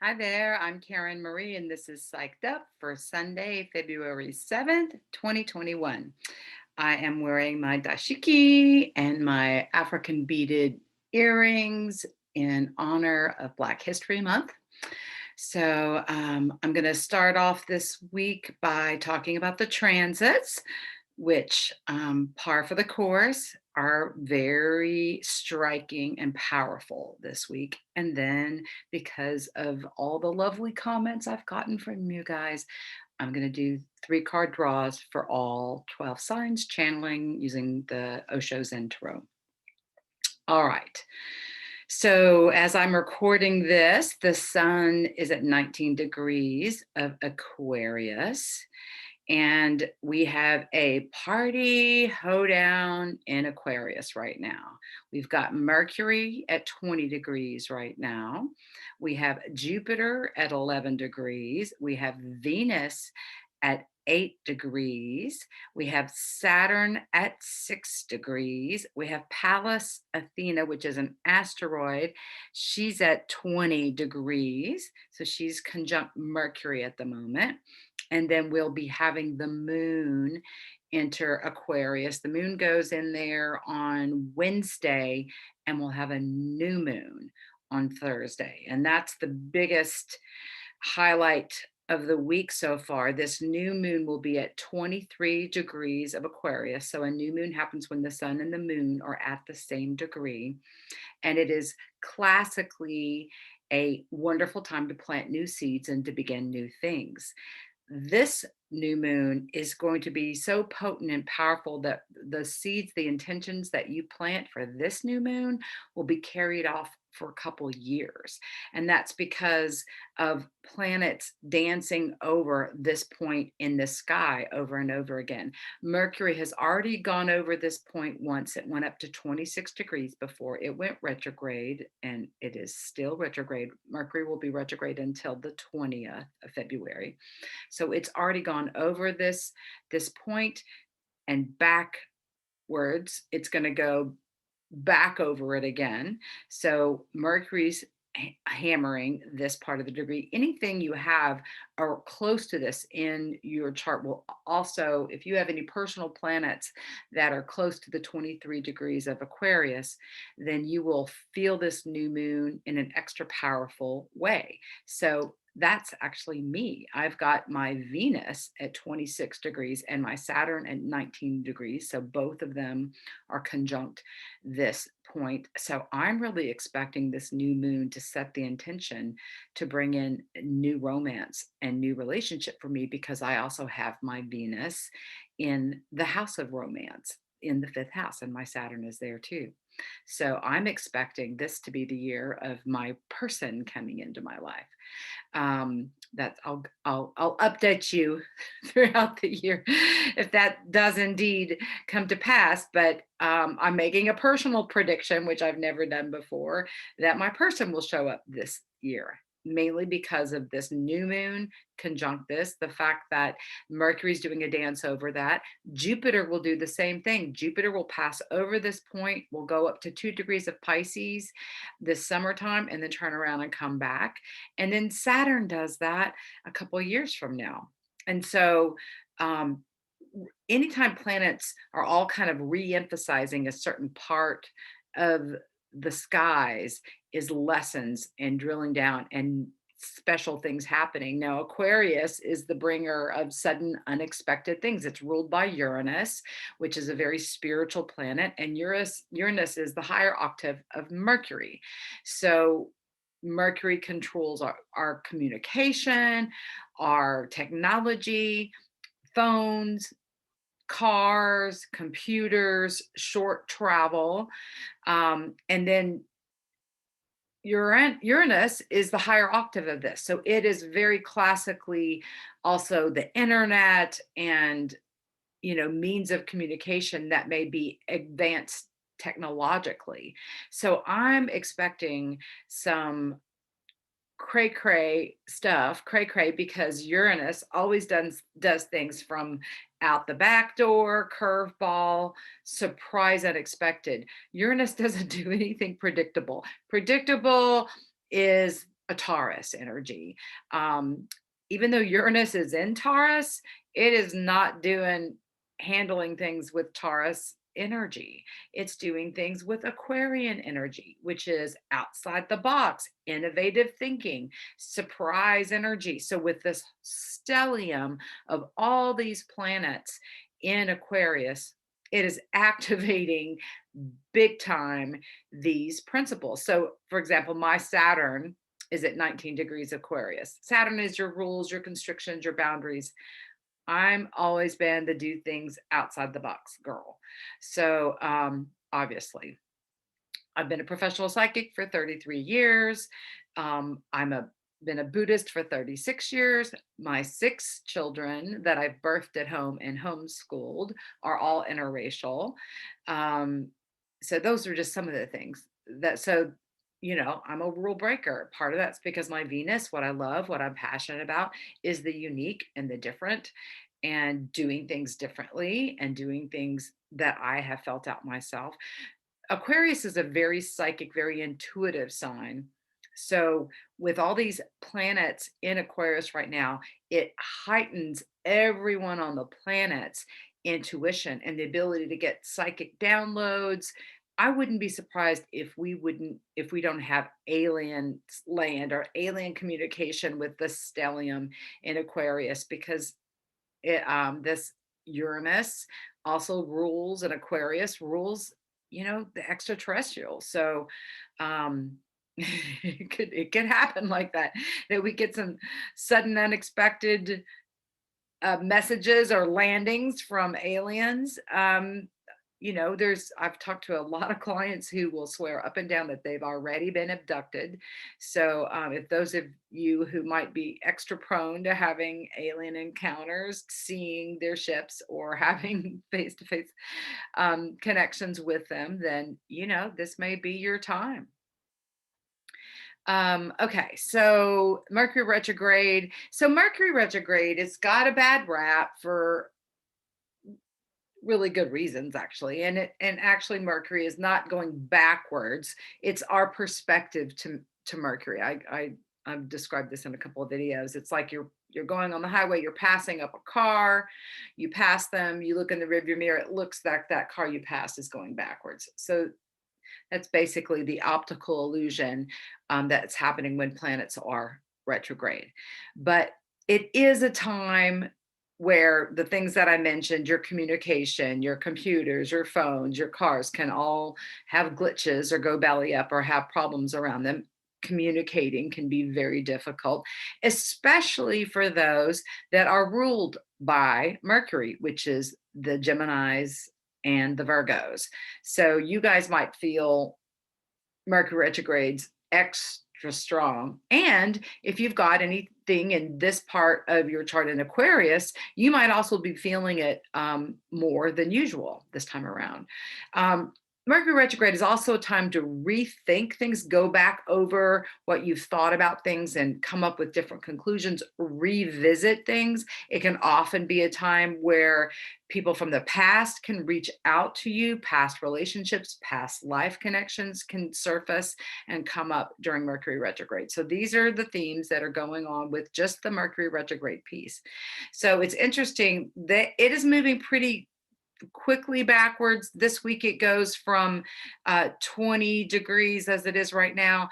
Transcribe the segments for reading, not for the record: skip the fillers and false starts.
Hi there, I'm Karen Marie, and this is Psyched Up for Sunday, February 7th, 2021. I am wearing my dashiki and my African beaded earrings in honor of Black History Month. So I'm going to start off this week by talking about the transits, which, par for the course, are very striking and powerful this week. And then, because of all the lovely comments I've gotten from you guys, I'm going to do 3 card draws for all 12 signs, channeling using the Osho Zen Tarot. All right. So, as I'm recording this, the sun is at 19 degrees of Aquarius. And we have a party hoedown in Aquarius right now. We've got Mercury at 20 degrees right now. We have Jupiter at 11 degrees. We have Venus at 8 degrees. We have Saturn at 6 degrees. We have Pallas Athena, which is an asteroid. She's at 20 degrees. So she's conjunct Mercury at the moment. And then we'll be having the moon enter Aquarius. The moon goes in there on Wednesday, and we'll have a new moon on Thursday. And that's the biggest highlight of the week so far. This new moon will be at 23 degrees of Aquarius. So a new moon happens when the sun and the moon are at the same degree. And it is classically a wonderful time to plant new seeds and to begin new things. This new moon is going to be so potent and powerful that the seeds, the intentions that you plant for this new moon will be carried off for a couple years. And that's because of planets dancing over this point in the sky over and over again. Mercury has already gone over this point once. It went up to 26 degrees before it went retrograde, and it is still retrograde. Mercury will be retrograde until the 20th of February. So it's already gone over this point and backwards. It's going to go back over it again. So Mercury's hammering this part of the degree. Anything you have or close to this in your chart will also, if you have any personal planets that are close to the 23 degrees of Aquarius, then you will feel this new moon in an extra powerful way. So that's actually me. I've got my Venus at 26 degrees and my Saturn at 19 degrees. So both of them are conjunct this point. So I'm really expecting this new moon to set the intention to bring in new romance and new relationship for me, because I also have my Venus in the house of romance in the 5th house, and my Saturn is there too. So I'm expecting this to be the year of my person coming into my life. That I'll update you throughout the year if that does indeed come to pass. But I'm making a personal prediction, which I've never done before, that my person will show up this year, mainly because of this new moon conjunct this, the fact that Mercury's doing a dance over that. Jupiter will do the same thing. Jupiter will pass over this point, will go up to 2 degrees of Pisces this summertime, and then turn around and come back. And then Saturn does that a couple of years from now. And so um, anytime planets are all kind of re-emphasizing a certain part of the skies is lessons and drilling down and special things happening. Now, Aquarius is the bringer of sudden, unexpected things. It's ruled by Uranus, which is a very spiritual planet, and Uranus is the higher octave of Mercury. So Mercury controls our communication, our technology, phones, cars, computers, short travel. And then Uranus is the higher octave of this. So it is very classically also the internet and, means of communication that may be advanced technologically. So I'm expecting some cray cray stuff, cray cray, because Uranus always does things from out the back door, curveball, surprise, unexpected. Uranus doesn't do anything predictable. Predictable is a Taurus energy. Um, Even though Uranus is in Taurus, it is not doing handling things with Taurus energy. It's doing things with Aquarian energy, which is outside the box, innovative thinking, surprise energy. So, with this stellium of all these planets in Aquarius, it is activating big time these principles. So, for example, my Saturn is at 19 degrees Aquarius. Saturn is your rules, your constrictions, your boundaries. I'm always been the do things outside the box girl. So, obviously, I've been a professional psychic for 33 years. I'm a been a Buddhist for 36 years. My 6 children that I've birthed at home and homeschooled are all interracial. Um, so those are just some of the things that I'm a rule breaker. Part of that's because my Venus, what I love, what I'm passionate about is the unique and the different and doing things differently and doing things that I have felt out myself. Aquarius is a very psychic, very intuitive sign. So, with all these planets in Aquarius right now, it heightens everyone on the planet's intuition and the ability to get psychic downloads. I wouldn't be surprised if we don't have alien land or alien communication with the stellium in Aquarius because this Uranus also rules and Aquarius rules, the extraterrestrial. So um, it could happen like that, that we get some sudden unexpected messages or landings from aliens. I've talked to a lot of clients who will swear up and down that they've already been abducted. So, if those of you who might be extra prone to having alien encounters, seeing their ships, or having face to face connections with them, then, this may be your time. Okay, so Mercury retrograde. So Mercury retrograde, it's got a bad rap for really good reasons, actually. And actually Mercury is not going backwards. It's our perspective to Mercury. I've described this in a couple of videos. It's like you're going on the highway, you're passing up a car, you pass them, you look in the rearview mirror, it looks like that car you passed is going backwards. So that's basically the optical illusion that's happening when planets are retrograde. But it is a time where the things that I mentioned, your communication, your computers, your phones, your cars can all have glitches or go belly up or have problems around them. Communicating can be very difficult, especially for those that are ruled by Mercury, which is the Geminis and the Virgos. So you guys might feel Mercury retrogrades extra strong. And if you've got anything in this part of your chart in Aquarius, you might also be feeling it more than usual this time around. Mercury retrograde is also a time to rethink things, go back over what you've thought about things and come up with different conclusions, revisit things. It can often be a time where people from the past can reach out to you, past relationships, past life connections can surface and come up during Mercury retrograde. So these are the themes that are going on with just the Mercury retrograde piece. So it's interesting that it is moving pretty quickly backwards. This week it goes from 20 degrees as it is right now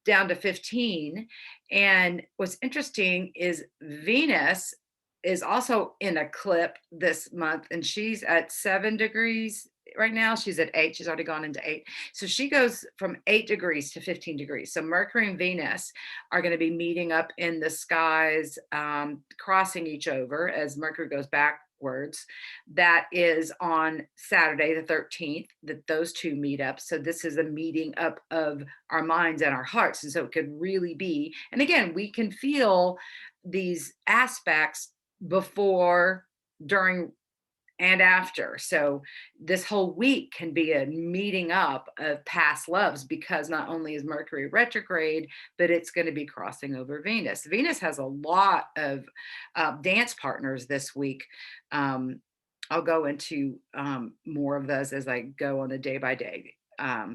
down to 15. And what's interesting is Venus is also in a clip this month, and she's at 7 degrees right now. She's at 8. She's already gone into 8. So she goes from 8 degrees to 15 degrees. So Mercury and Venus are going to be meeting up in the skies, crossing each over as Mercury goes backwards. That is on Saturday, the 13th, that those two meet up. So this is a meeting up of our minds and our hearts. And so it could really be, and again, we can feel these aspects before, during, and after. So this whole week can be a meeting up of past loves because not only is Mercury retrograde, but it's going to be crossing over Venus. Venus has a lot of dance partners this week. I'll go into more of those as I go on a day by day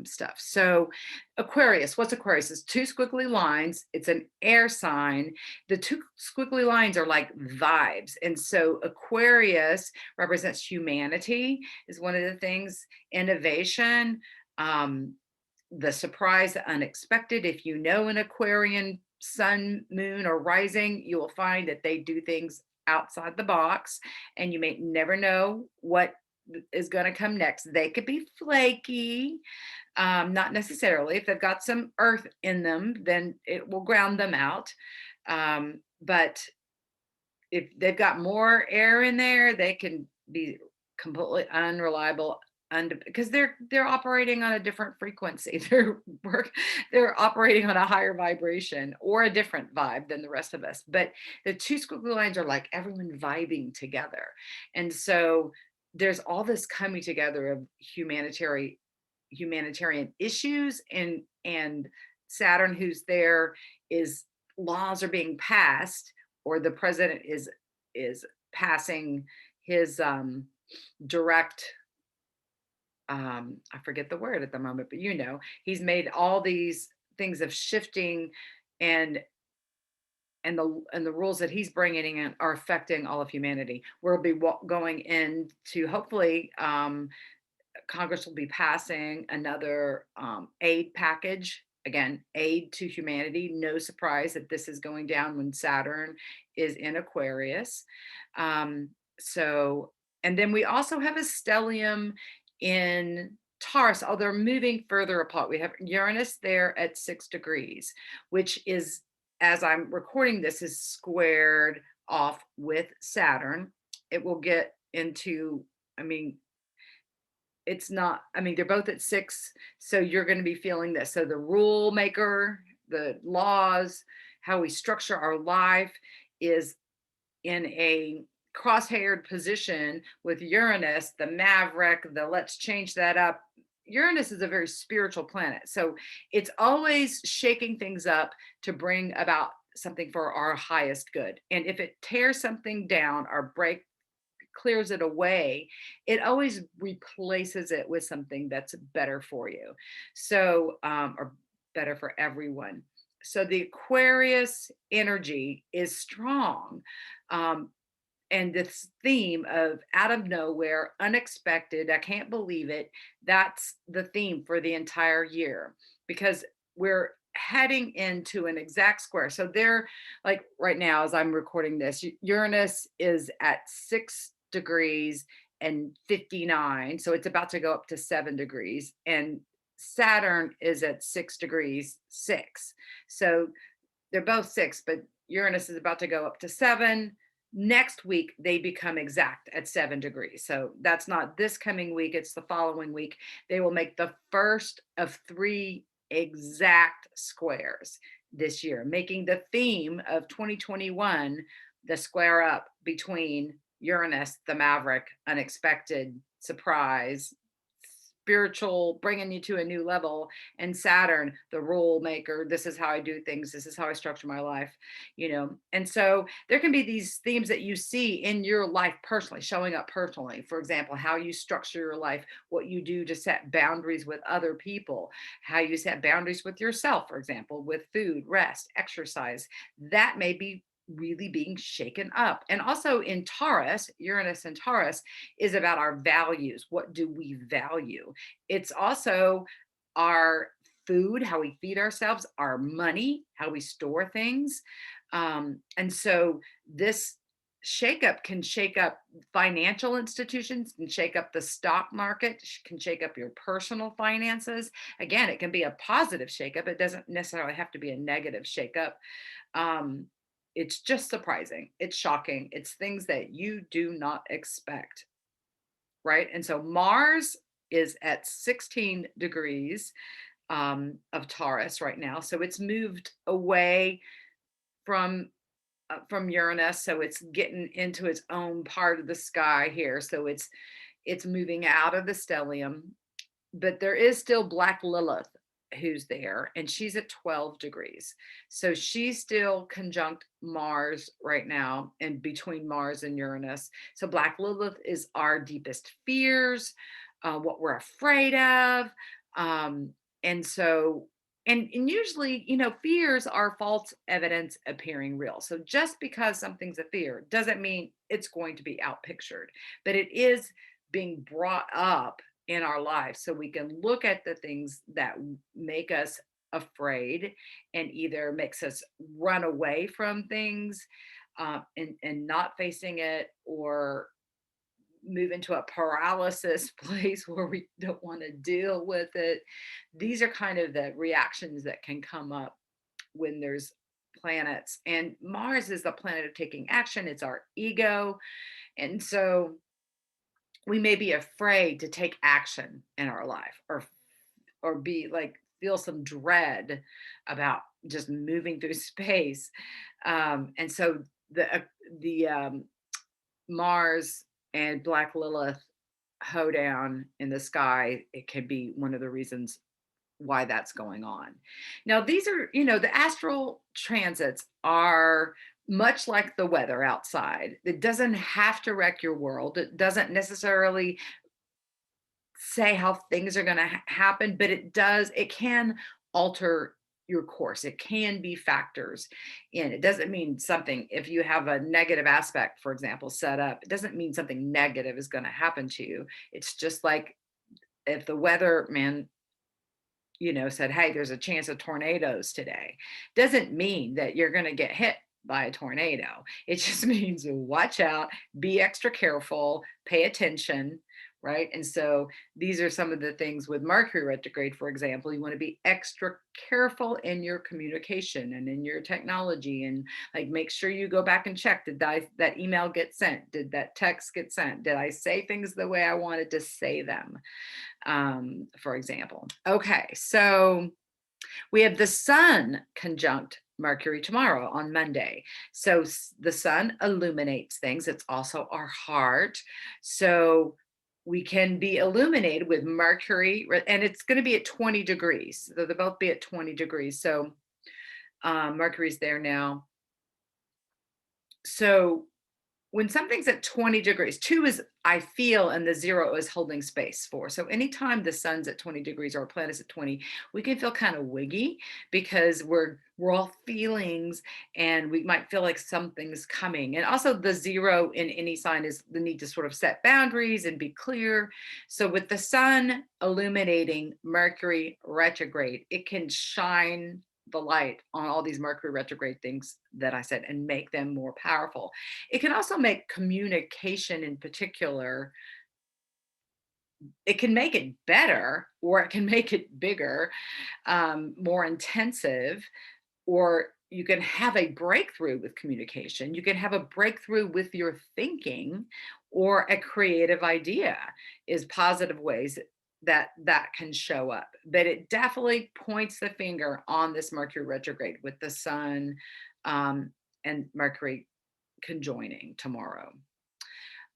stuff. So Aquarius, what's Aquarius? It's two squiggly lines. It's an air sign. The two squiggly lines are like vibes. And so Aquarius represents humanity, is one of the things, innovation, um, the surprise, the unexpected. If you know an Aquarian sun, moon, or rising, you will find that they do things outside the box, and you may never know what is going to come next. They could be flaky, not necessarily. If they've got some earth in them, then it will ground them out. But if they've got more air in there, they can be completely unreliable, because they're operating on a different frequency. They're operating on a higher vibration or a different vibe than the rest of us. But the two squiggly lines are like everyone vibing together, and so there's all this coming together of humanitarian issues, and Saturn, who's there, is laws are being passed, or the president is passing his direct, I forget the word at the moment, but he's made all these things of shifting, and the rules that he's bringing in are affecting all of humanity. We'll be going into, hopefully, Congress will be passing another aid package. Again, aid to humanity. No surprise that this is going down when Saturn is in Aquarius. So, and then we also have a stellium in Taurus. Oh, they're moving further apart. We have Uranus there at 6 degrees, which is, as I'm recording this, is squared off with Saturn. It will get into, I mean, it's not, I mean, they're both at 6, so you're going to be feeling this. So the rule maker, the laws, how we structure our life is in a crosshaired position with Uranus, the maverick, the let's change that up. Uranus is a very spiritual planet, so it's always shaking things up to bring about something for our highest good. And if it tears something down or clears it away, it always replaces it with something that's better for you. So, or better for everyone. So the Aquarius energy is strong. Um, and this theme of out of nowhere, unexpected, I can't believe it, that's the theme for the entire year, because we're heading into an exact square. So they're like, right now, as I'm recording this, Uranus is at 6 degrees and 59. So it's about to go up to 7 degrees. And Saturn is at 6 degrees, 6. So they're both 6, but Uranus is about to go up to 7. Next week, they become exact at 7 degrees. So that's not this coming week, it's the following week. They will make the first of 3 exact squares this year, making the theme of 2021 the square up between Uranus, the maverick, unexpected, surprise, spiritual, bringing you to a new level, and Saturn, the rule maker. This is how I do things. This is how I structure my life. And so there can be these themes that you see in your life personally, showing up personally. For example, how you structure your life, what you do to set boundaries with other people, how you set boundaries with yourself, for example, with food, rest, exercise. That may be really being shaken up. And also in Taurus, Uranus and Taurus is about our values. What do we value? It's also our food, how we feed ourselves, our money, how we store things. And so this shakeup can shake up financial institutions, can shake up the stock market, can shake up your personal finances. Again, it can be a positive shakeup. It doesn't necessarily have to be a negative shakeup. It's just surprising. It's shocking. It's things that you do not expect, right? And so Mars is at 16 degrees of Taurus right now. So it's moved away from Uranus. So it's getting into its own part of the sky here. So it's moving out of the stellium, but there is still Black Lilith who's there, and she's at 12 degrees. So she's still conjunct Mars right now, and between Mars and Uranus. So Black Lilith is our deepest fears, what we're afraid of, Um, and so, and usually, fears are false evidence appearing real. So just because something's a fear doesn't mean it's going to be outpictured, but it is being brought up in our lives so we can look at the things that make us afraid and either makes us run away from things, and not facing it, or move into a paralysis place where we don't want to deal with it. These are kind of the reactions that can come up when there's planets. And Mars is the planet of taking action, it's our ego. And so we may be afraid to take action in our life, or be like feel some dread about just moving through space. And so the Mars and Black Lilith hoedown in the sky, it can be one of the reasons why that's going on. Now, these are, the astral transits are much like the weather outside. It doesn't have to wreck your world. It doesn't necessarily say how things are going to happen, but it can alter your course. It can be factors in. It doesn't mean something, if you have a negative aspect, for example, set up, it doesn't mean something negative is going to happen to you. It's just like if the weather man, said, hey, there's a chance of tornadoes today, doesn't mean that you're going to get hit by a tornado. It just means watch out, be extra careful, pay attention, right? And so these are some of the things with Mercury retrograde, for example. You want to be extra careful in your communication and in your technology, and like make sure you go back and check, did that email get sent? Did that text get sent? Did I say things the way I wanted to say them? For example. Okay, so we have the sun conjunct Mercury tomorrow on Monday. So the sun illuminates things. It's also our heart. So we can be illuminated with Mercury, and it's going to be at 20 degrees. So they'll both be at 20 degrees. So Mercury's there now. So when something's at 20 degrees, 2 is I feel, and the 0 is holding space for. So anytime the sun's at 20 degrees or a planet's at 20, we can feel kind of wiggy because we're all feelings, and we might feel like something's coming. And also the 0 in any sign is the need to sort of set boundaries and be clear. So with the sun illuminating Mercury retrograde, it can shine the light on all these Mercury retrograde things that I said and make them more powerful. It can also make communication in particular, it can make it better, or it can make it bigger, more intensive, or you can have a breakthrough with communication. You can have a breakthrough with your thinking, or a creative idea is positive ways that can show up. But it definitely points the finger on this Mercury retrograde with the sun, and Mercury conjoining tomorrow.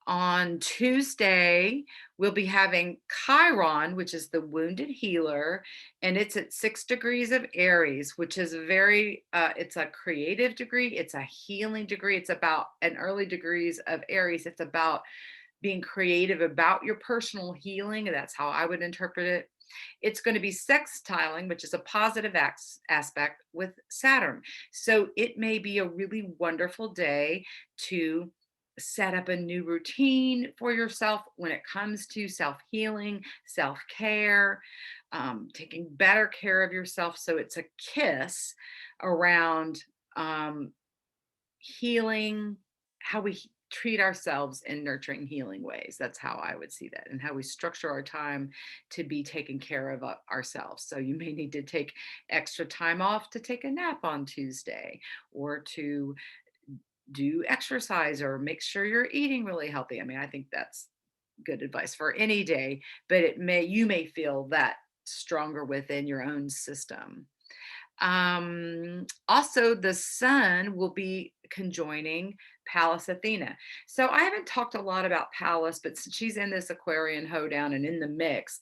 On Tuesday, we'll be having Chiron, which is the wounded healer, and it's at 6 degrees of Aries, which is it's a creative degree, it's a healing degree, it's about an early degrees of Aries. It's about being creative about your personal healing. That's how I would interpret it. It's going to be sextiling, which is a positive aspect with Saturn. So it may be a really wonderful day to set up a new routine for yourself when it comes to self-healing, self-care, taking better care of yourself. So it's a kiss around healing, how we treat ourselves in nurturing healing ways. That's how I would see that, and how we structure our time to be taking care of ourselves. So you may need to take extra time off to take a nap on Tuesday, or to do exercise, or make sure you're eating really healthy. I mean, I think that's good advice for any day, but you may feel that stronger within your own system. Also, the sun will be conjoining Pallas Athena. So I haven't talked a lot about Pallas, but since she's in this Aquarian hoedown and in the mix,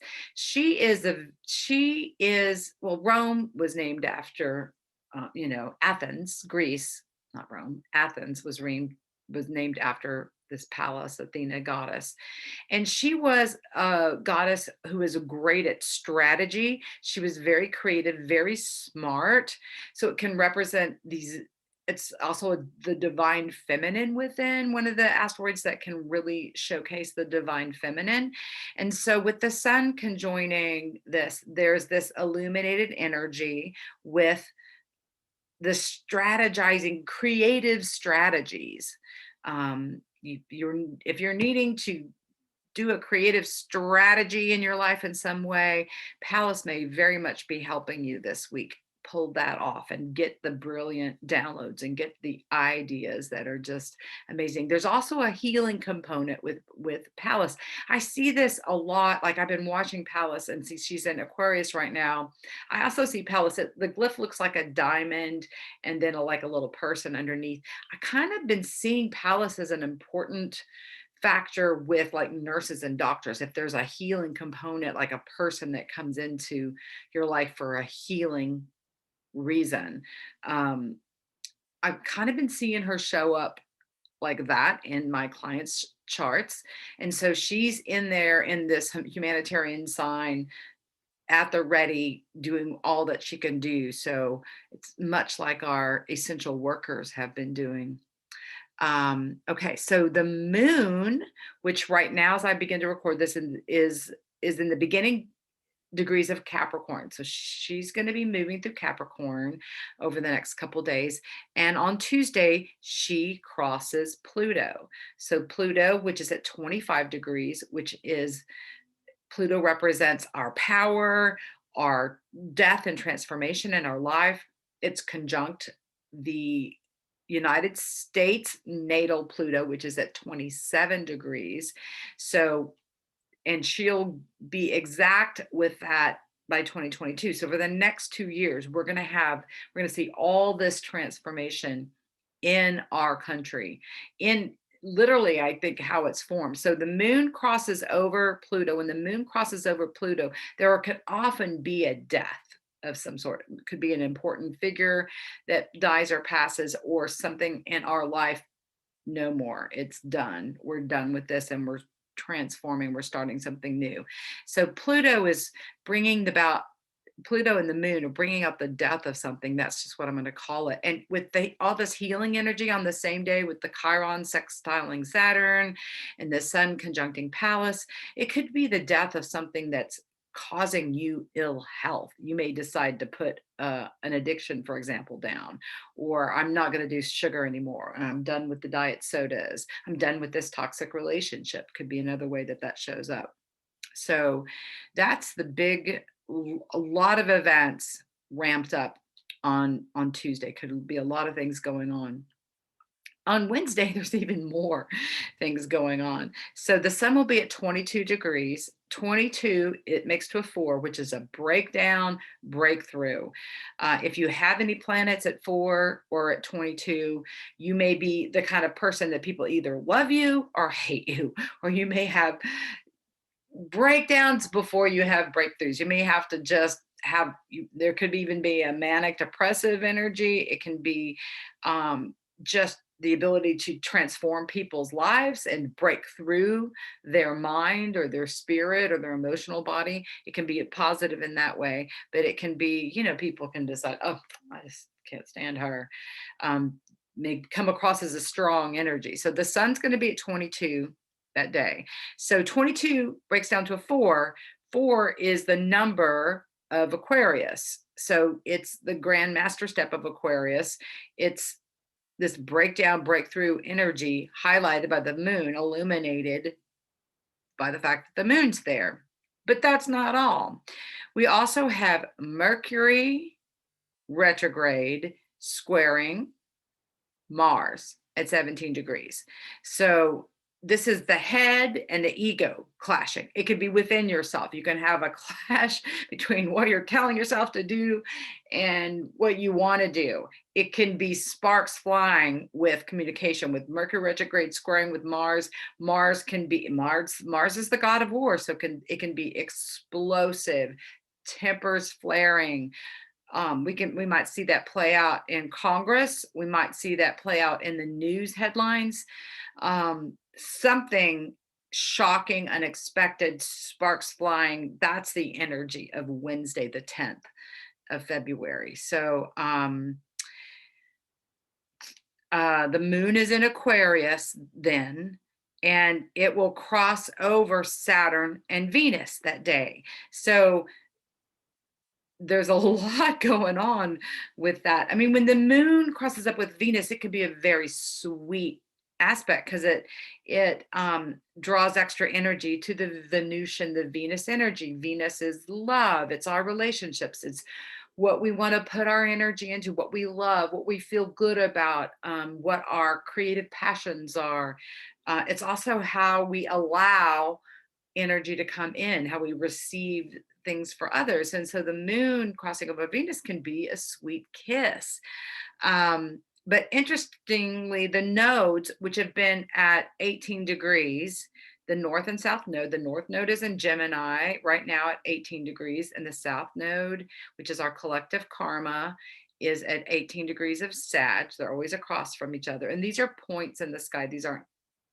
well, Rome was named after, Athens, Greece, not Rome. Athens was named after this Pallas Athena goddess. And she was a goddess who was great at strategy. She was very creative, very smart. So it can represent these. It's also the divine feminine within one of the asteroids that can really showcase the divine feminine. And so, with the sun conjoining this, there's this illuminated energy with the strategizing, creative strategies. If you're needing to do a creative strategy in your life in some way, Palace may very much be helping you this week pull that off and get the brilliant downloads and get the ideas that are just amazing. There's also a healing component with Palace. I see this a lot. Like, I've been watching Palace and see she's in Aquarius right now. I also see Palace. The glyph looks like a diamond and then like a little person underneath. I kind of been seeing Palace as an important factor with like nurses and doctors. If there's a healing component, like a person that comes into your life for a healing reason, um, I've kind of been seeing her show up like that in my clients' charts. And so she's in there in this humanitarian sign at the ready, doing all that she can do. So it's much like our essential workers have been doing. Okay, so the moon, which right now as I begin to record this is in the beginning degrees of Capricorn. So she's going to be moving through Capricorn over the next couple days. And on Tuesday, she crosses Pluto. So Pluto, which is at 25 degrees, which is Pluto represents our power, our death and transformation in our life. It's conjunct the United States natal Pluto, which is at 27 degrees. So, and she'll be exact with that by 2022. So for the next 2 years, we're going to see all this transformation in our country, in literally, I think, how it's formed. So the moon crosses over Pluto. When the moon crosses over Pluto, there could often be a death of some sort. It could be an important figure that dies or passes, or something in our life. No more. It's done. We're done with this, and we're transforming. We're starting something new. So Pluto is bringing about Pluto and the moon are bringing up the death of something. That's just what I'm going to call it. And with all this healing energy on the same day, with the Chiron sextiling Saturn and the sun conjuncting Pallas, it could be the death of something that's causing you ill health. You may decide to put an addiction, for example, down, or I'm not going to do sugar anymore, and I'm done with the diet sodas. I'm done with this toxic relationship. Could be another way that shows up. So that's the big, a lot of events ramped up on Tuesday. Could be a lot of things going on. On Wednesday, there's even more things going on. So the sun will be at 22 degrees. 22, it makes to a 4, which is a breakdown, breakthrough. If you have any planets at 4 or at 22, you may be the kind of person that people either love you or hate you, or you may have breakdowns before you have breakthroughs. You may have to just have there could even be a manic depressive energy. It can be just the ability to transform people's lives and break through their mind or their spirit or their emotional body. It can be positive in that way, but it can be, people can decide, oh, I just can't stand her. May come across as a strong energy. So the sun's going to be at 22 that day. So 22 breaks down to a 4. 4 is the number of Aquarius. So it's the grand master step of Aquarius. It's this breakdown, breakthrough energy highlighted by the moon, illuminated by the fact that the moon's there. But that's not all. We also have Mercury retrograde squaring Mars at 17 degrees. So this is the head and the ego clashing. It could be within yourself. You can have a clash between what you're telling yourself to do and what you want to do. It can be sparks flying with communication, with Mercury retrograde squaring with Mars. Mars is the god of war, so it can be explosive, tempers flaring. We might see that play out in Congress. We might see that play out in the news headlines. something shocking, unexpected, sparks flying. That's the energy of Wednesday, the 10th of February. So, the moon is in Aquarius then, and it will cross over Saturn and Venus that day. So there's a lot going on with that. I mean, when the moon crosses up with Venus, it can be a very sweet aspect because it draws extra energy to the Venusian, the Venus energy. Venus is love, it's our relationships, it's what we want to put our energy into, what we love, what we feel good about, what our creative passions are. It's also how we allow energy to come in, how we receive things for others. And so the moon crossing over Venus can be a sweet kiss. But interestingly, the nodes, which have been at 18 degrees, the north and south node, the north node is in Gemini right now at 18 degrees, and the south node, which is our collective karma, is at 18 degrees of Sag. They're always across from each other. And these are points in the sky, these aren't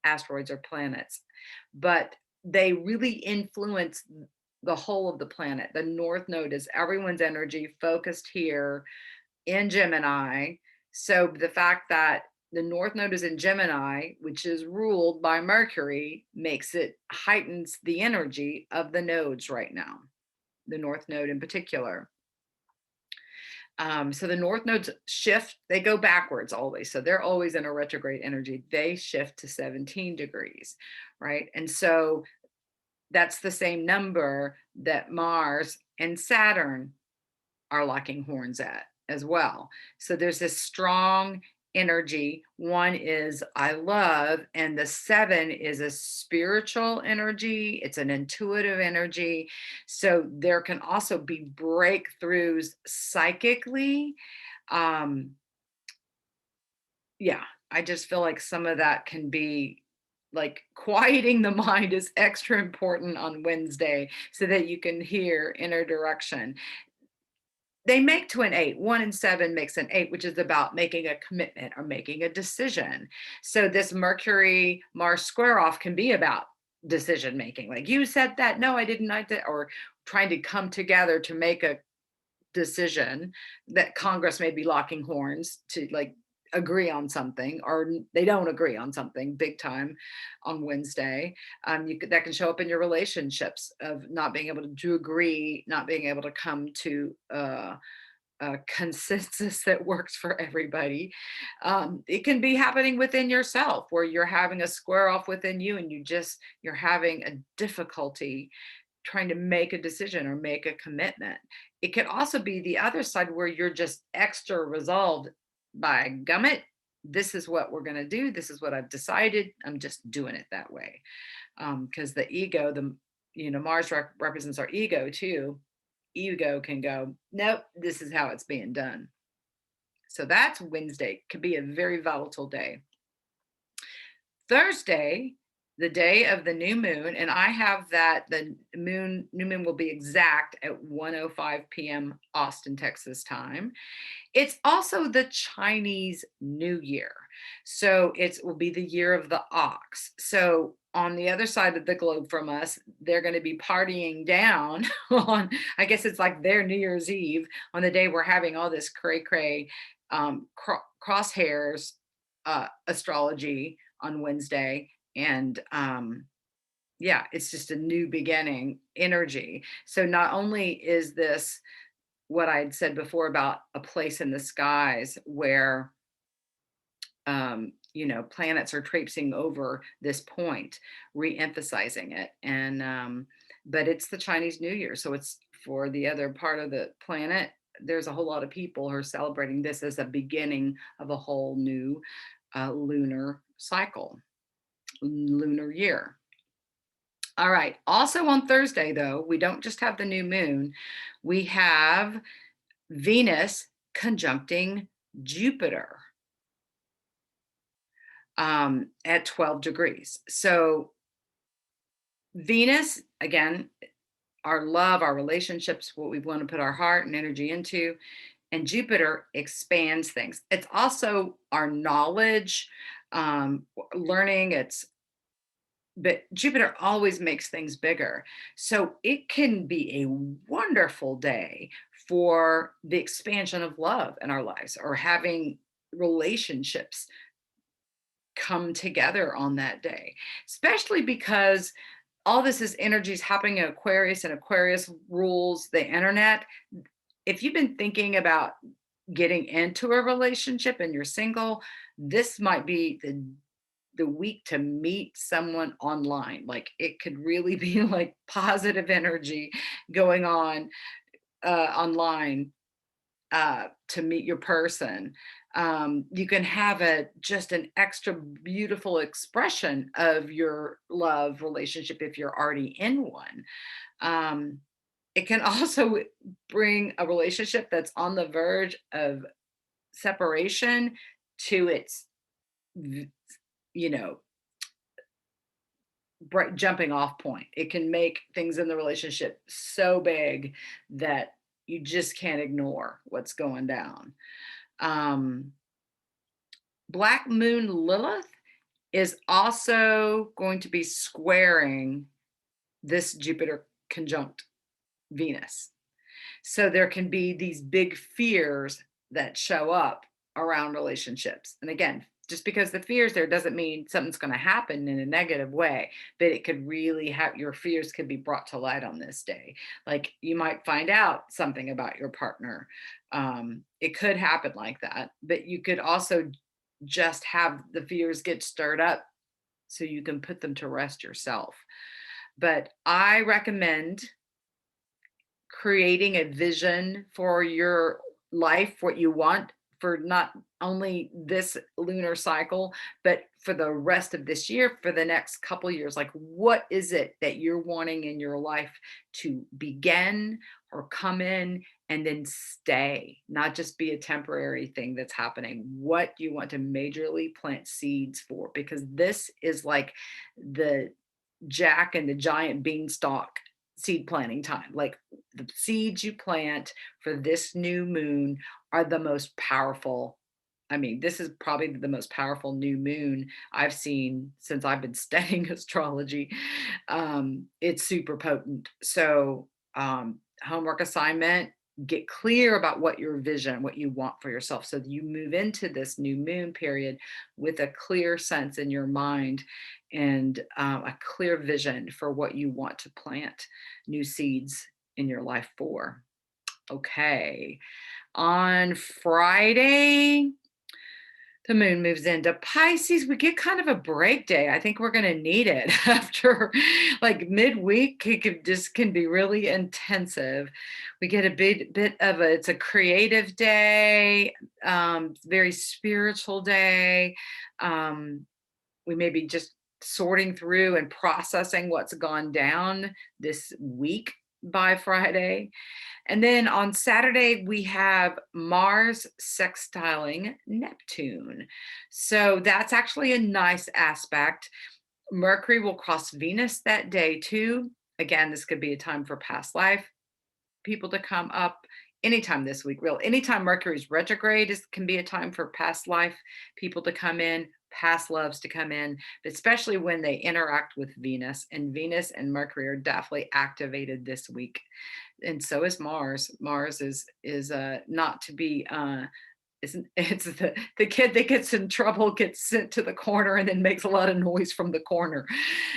asteroids or planets, but they really influence the whole of the planet. The north node is everyone's energy focused here in Gemini. So the fact that the north node is in Gemini, which is ruled by Mercury, makes it heightens the energy of the nodes right now, the north node in particular. So the north nodes shift, they go backwards always. So they're always in a retrograde energy. They shift to 17 degrees, right? And so that's the same number that Mars and Saturn are locking horns at as well. So there's this strong energy. One is I love, and the 7 is a spiritual energy, it's an intuitive energy. So there can also be breakthroughs psychically. Um, yeah, I just feel like some of that can be like quieting the mind is extra important on Wednesday so that you can hear inner direction. They make to an 8. 1 and 7 makes an 8, which is about making a commitment or making a decision. So this Mercury Mars square off can be about decision making. Like you said that, no, I didn't. I did, or trying to come together to make a decision that Congress may be locking horns to like agree on something, or they don't agree on something big time on Wednesday. That can show up in your relationships of not being able to agree, not being able to come to a consensus that works for everybody. It can be happening within yourself where you're having a square off within you and you're having a difficulty trying to make a decision or make a commitment. It could also be the other side where you're just extra resolved. By gummit, this is what we're going to do. This is what I've decided. I'm just doing it that way. Because the ego, Mars represents our ego too. Ego can go, nope, this is how it's being done. So that's Wednesday. Could be a very volatile day. Thursday, the day of the new moon, and I have that the new moon will be exact at 1:05 p.m. Austin, Texas time. It's also the Chinese New Year. So it will be the year of the ox. So on the other side of the globe from us, they're going to be partying down on, I guess it's like their New Year's Eve on the day we're having all this cray cray crosshairs astrology on Wednesday. And yeah, it's just a new beginning energy. So not only is this what I'd said before about a place in the skies where planets are traipsing over this point, re-emphasizing it. And but it's the Chinese New Year, so it's for the other part of the planet. There's a whole lot of people who are celebrating this as a beginning of a whole new lunar cycle, lunar year. All right. Also on Thursday, though, we don't just have the new moon, we have Venus conjuncting Jupiter at 12 degrees. So, Venus, again, our love, our relationships, what we want to put our heart and energy into. And Jupiter expands things. It's also our knowledge, learning. It's but Jupiter always makes things bigger. So it can be a wonderful day for the expansion of love in our lives, or having relationships come together on that day, especially because all this is energies happening in Aquarius, and Aquarius rules the internet. If you've been thinking about getting into a relationship and you're single, this might be the week to meet someone online. Like, it could really be like positive energy going on online to meet your person. You can have a just an extra beautiful expression of your love relationship if you're already in one. Um, it can also bring a relationship that's on the verge of separation to its, you know, jumping off point. It can make things in the relationship so big that you just can't ignore what's going down. Um, Black Moon Lilith is also going to be squaring this Jupiter conjunct Venus. So there can be these big fears that show up around relationships. And again, just because the fears there doesn't mean something's going to happen in a negative way, but it could really have, your fears could be brought to light on this day. Like, you might find out something about your partner. It could happen like that, but you could also just have the fears get stirred up so you can put them to rest yourself. But I recommend creating a vision for your life, what you want for not only this lunar cycle, but for the rest of this year, for the next couple years. Like, what is it that you're wanting in your life to begin or come in and then stay, not just be a temporary thing that's happening? What do you want to majorly plant seeds for? Because this is like the Jack and the Giant Beanstalk seed planting time. Like, the seeds you plant for this new moon are the most powerful. I mean, this is probably the most powerful new moon I've seen since I've been studying astrology. It's super potent. So, homework assignment, get clear about what your vision, what you want for yourself, so that you move into this new moon period with a clear sense in your mind, and a clear vision for what you want to plant new seeds in your life for. Okay. On Friday, the moon moves into Pisces. We get kind of a break day. I think we're going to need it after, like, midweek. It can be really intensive. We get a bit of a, it's a creative day, very spiritual day. We may be just sorting through and processing what's gone down this week by Friday. And then on Saturday, we have Mars sextiling Neptune. So that's actually a nice aspect. Mercury will cross Venus that day too. Again, this could be a time for past life people to come up anytime this week. Real, anytime Mercury's retrograde can be a time for past life people to come in, past loves to come in, but especially when they interact with Venus. And Venus and Mercury are definitely activated this week, and so is Mars. Mars is not to be it's the kid that gets in trouble gets sent to the corner and then makes a lot of noise from the corner.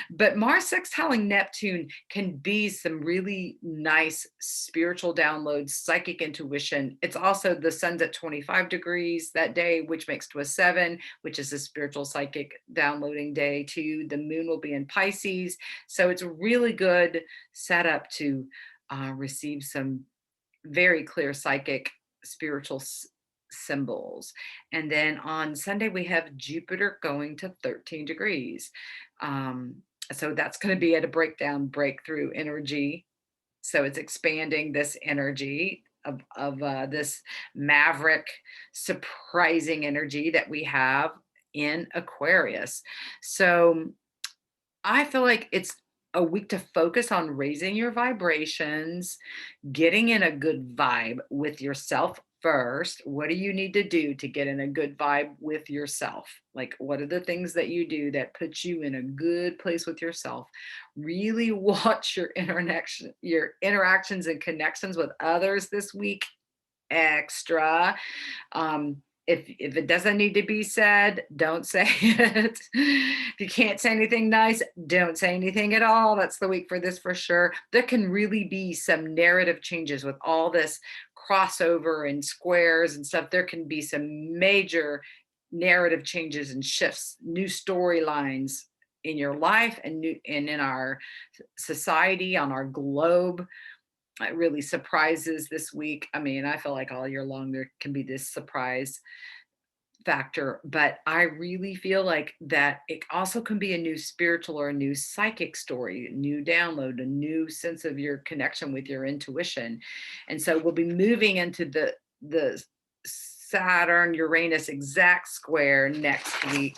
But Mars sextiling Neptune can be some really nice spiritual downloads, psychic intuition. It's also, the sun's at 25 degrees that day, which makes to a 7, which is a spiritual psychic downloading day too. The moon will be in Pisces. So it's a really good setup to receive some very clear psychic spiritual symbols. And then on Sunday, we have Jupiter going to 13 degrees. So that's going to be at a breakdown, breakthrough energy. So it's expanding this energy of this maverick, surprising energy that we have in Aquarius. So I feel like it's a week to focus on raising your vibrations, getting in a good vibe with yourself first, what do you need to do to get in a good vibe with yourself? Like, what are the things that you do that put you in a good place with yourself? Really watch your interactions and connections with others this week extra. If it doesn't need to be said, don't say it. If you can't say anything nice, don't say anything at all. That's the week for this for sure. There can really be some narrative changes with all this crossover and squares and stuff. There can be some major narrative changes and shifts, new storylines in your life and in our society, on our globe. It really surprises this week. I mean, I feel like all year long there can be this surprise factor, but I really feel like that it also can be a new spiritual or a new psychic story, a new download, a new sense of your connection with your intuition. And so we'll be moving into the Saturn Uranus exact square next week.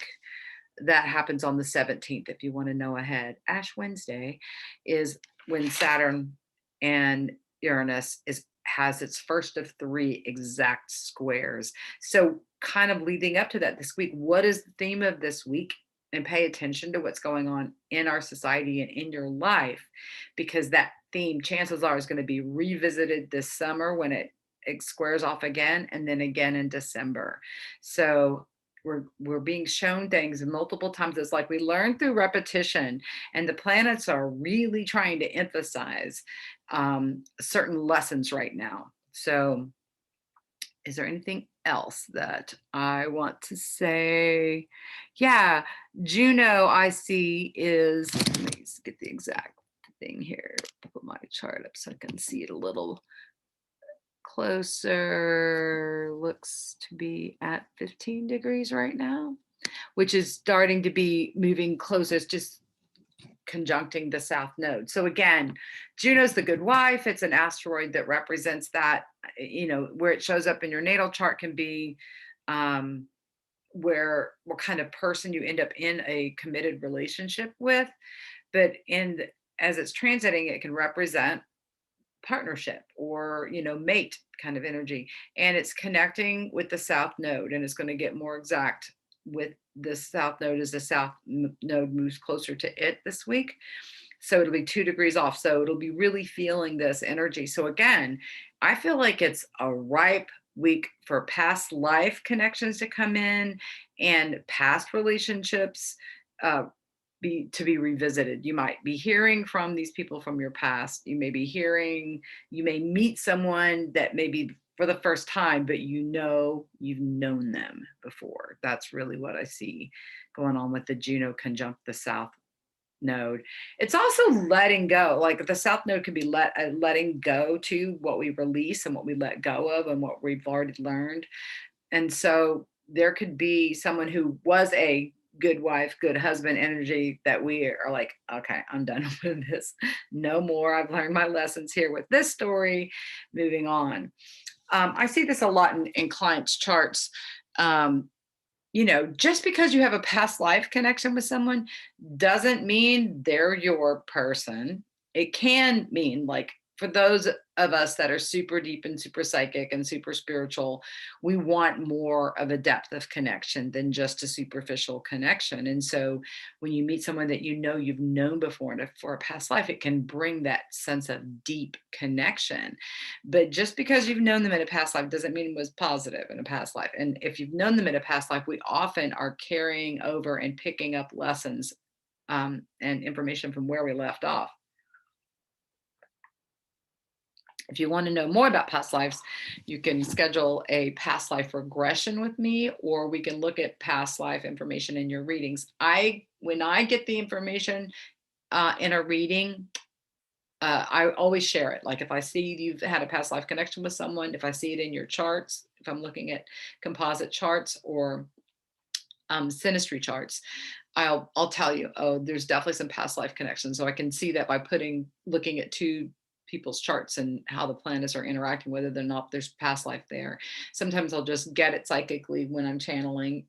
That happens on the 17th if you want to know ahead. Ash Wednesday is when Saturn and Uranus is has its first of three exact squares. So kind of leading up to that this week, what is the theme of this week? And pay attention to what's going on in our society and in your life, because that theme, chances are, is going to be revisited this summer when it squares off again and then again in December. So we're being shown things multiple times. It's like we learn through repetition, and the planets are really trying to emphasize certain lessons right now. So, is there anything else that I want to say? Yeah, Juno, I see is, let me get the exact thing here, put my chart up so I can see it a little closer. Looks to be at 15 degrees right now, which is starting to be moving closer. It's just conjuncting the south node. So again, Juno's the good wife. It's an asteroid that represents that, where it shows up in your natal chart can be where what kind of person you end up in a committed relationship with. But as it's transiting, it can represent partnership or mate kind of energy, and it's connecting with the south node, and it's going to get more exact with the south node as the south node moves closer to it this week. So it'll be 2 degrees off, so it'll be really feeling this energy. So again, I feel like it's a ripe week for past life connections to come in and past relationships to be revisited. You might be hearing from these people from your past. You may meet someone that may be for the first time, but you've known them before. That's really what I see going on with the Juno conjunct the South node. It's also letting go. Like the South node can be letting go to what we release and what we let go of and what we've already learned. And so there could be someone who was a good wife, good husband energy that we are like, okay, I'm done with this. No more. I've learned my lessons here with this story. Moving on. I see this a lot in clients' charts. Just because you have a past life connection with someone doesn't mean they're your person. It can mean, like, for those of us that are super deep and super psychic and super spiritual, we want more of a depth of connection than just a superficial connection. And so when you meet someone that you've known before for a past life, it can bring that sense of deep connection. But just because you've known them in a past life doesn't mean it was positive in a past life. And if you've known them in a past life, we often are carrying over and picking up lessons and information from where we left off. If you want to know more about past lives, you can schedule a past life regression with me, or we can look at past life information in your readings. When I get the information in a reading, I always share it. Like if I see you've had a past life connection with someone, if I see it in your charts, if I'm looking at composite charts or synastry charts, I'll tell you, oh, there's definitely some past life connections. So I can see that by looking at two people's charts and how the planets are interacting, whether or not there's past life there. Sometimes I'll just get it psychically when I'm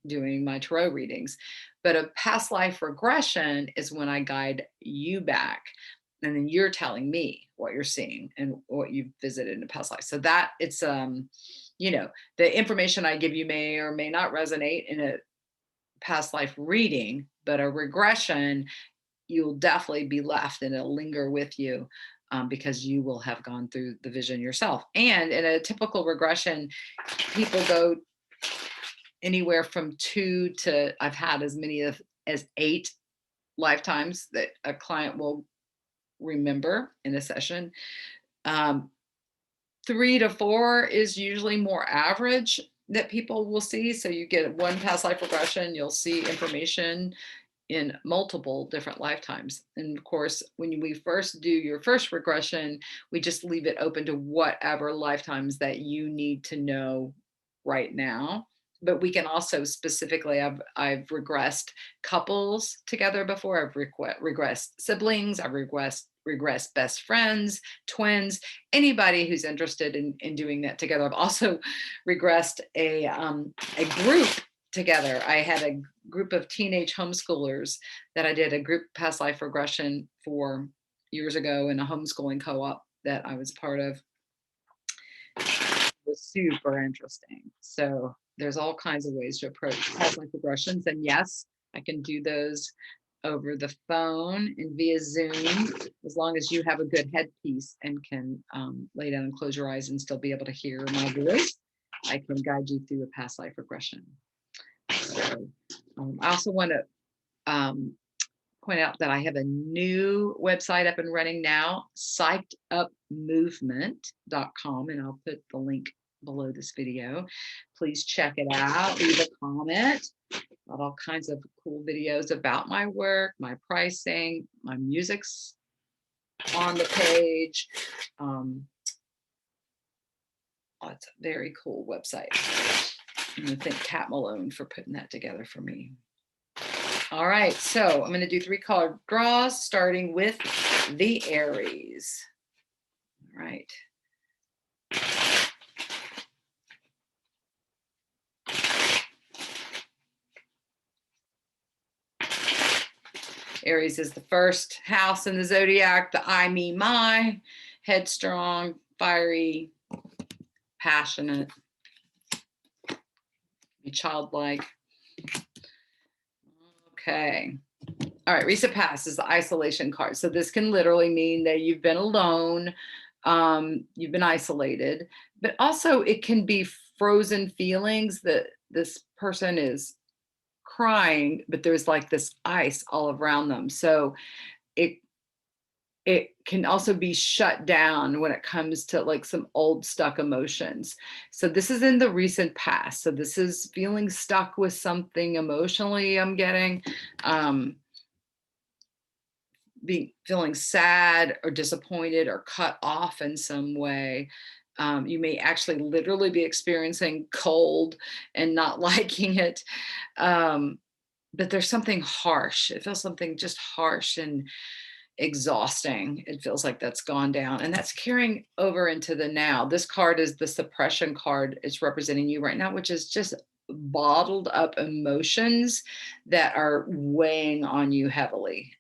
doing my tarot readings. But a past life regression is when I guide you back, and then you're telling me what you're seeing and what you've visited in a past life. So that the information I give you may or may not resonate in a past life reading, but a regression, you'll definitely be left and it'll linger with you, because you will have gone through the vision yourself. And in a typical regression, people go anywhere from 2 to, I've had as many as 8 lifetimes that a client will remember in a session. Um, 3 to 4 is usually more average that people will see. So you get one past life regression, you'll see information in multiple different lifetimes. And of course, when we first do your first regression, we just leave it open to whatever lifetimes that you need to know right now. But we can also specifically, I've regressed couples together before. I've regressed siblings. I've regressed best friends, twins, anybody who's interested in doing that together. I've also regressed a group together. I had a group of teenage homeschoolers that I did a group past life regression for years ago in a homeschooling co-op that I was part of. It was super interesting. So there's all kinds of ways to approach past life regressions. And yes, I can do those over the phone and via Zoom, as long as you have a good headpiece and can lay down and close your eyes and still be able to hear my voice. I can guide you through a past life regression. So, I also want to point out that I have a new website up and running now, psychedupmovement.com, and I'll put the link below this video. Please check it out, leave a comment. Got all kinds of cool videos about my work, my pricing, my music's on the page. It's a very cool website. And I thank Kat Malone for putting that together for me. All right, so I'm going to do 3 card draws, starting with the Aries. All right. Aries is the first house in the zodiac, the I, me, my, headstrong, fiery, passionate, be childlike. Okay. All right. Recent past is the isolation card. So this can literally mean that you've been alone, you've been isolated, but also it can be frozen feelings that this person is crying, but there's like this ice all around them. So it can also be shut down when it comes to like some old stuck emotions. So this is in the recent past. So this is feeling stuck with something emotionally, I'm getting, feeling sad or disappointed or cut off in some way. You may actually literally be experiencing cold and not liking it. But there's something harsh. It feels something just harsh and exhausting. It feels like that's gone down, and that's carrying over into the now. This card is the suppression card. It's representing you right now, which is just bottled up emotions that are weighing on you heavily.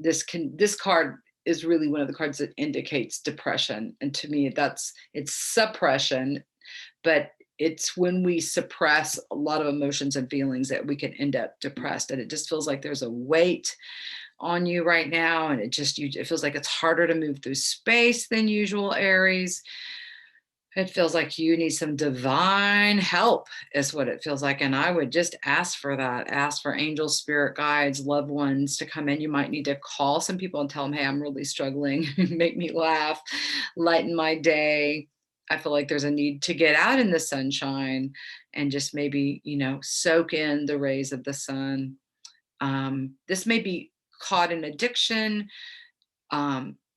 This card is really one of the cards that indicates depression, and to me it's suppression, but it's when we suppress a lot of emotions and feelings that we can end up depressed, and it just feels like there's a weight on you right now, and it feels like it's harder to move through space than usual, Aries. It feels like you need some divine help is what it feels like, and I would just ask for that. Ask for angels, spirit guides, loved ones to come in. You might need to call some people and tell them, hey, I'm really struggling. Make me laugh, lighten my day. I feel like there's a need to get out in the sunshine and just maybe, soak in the rays of the sun. This may be caught in addiction,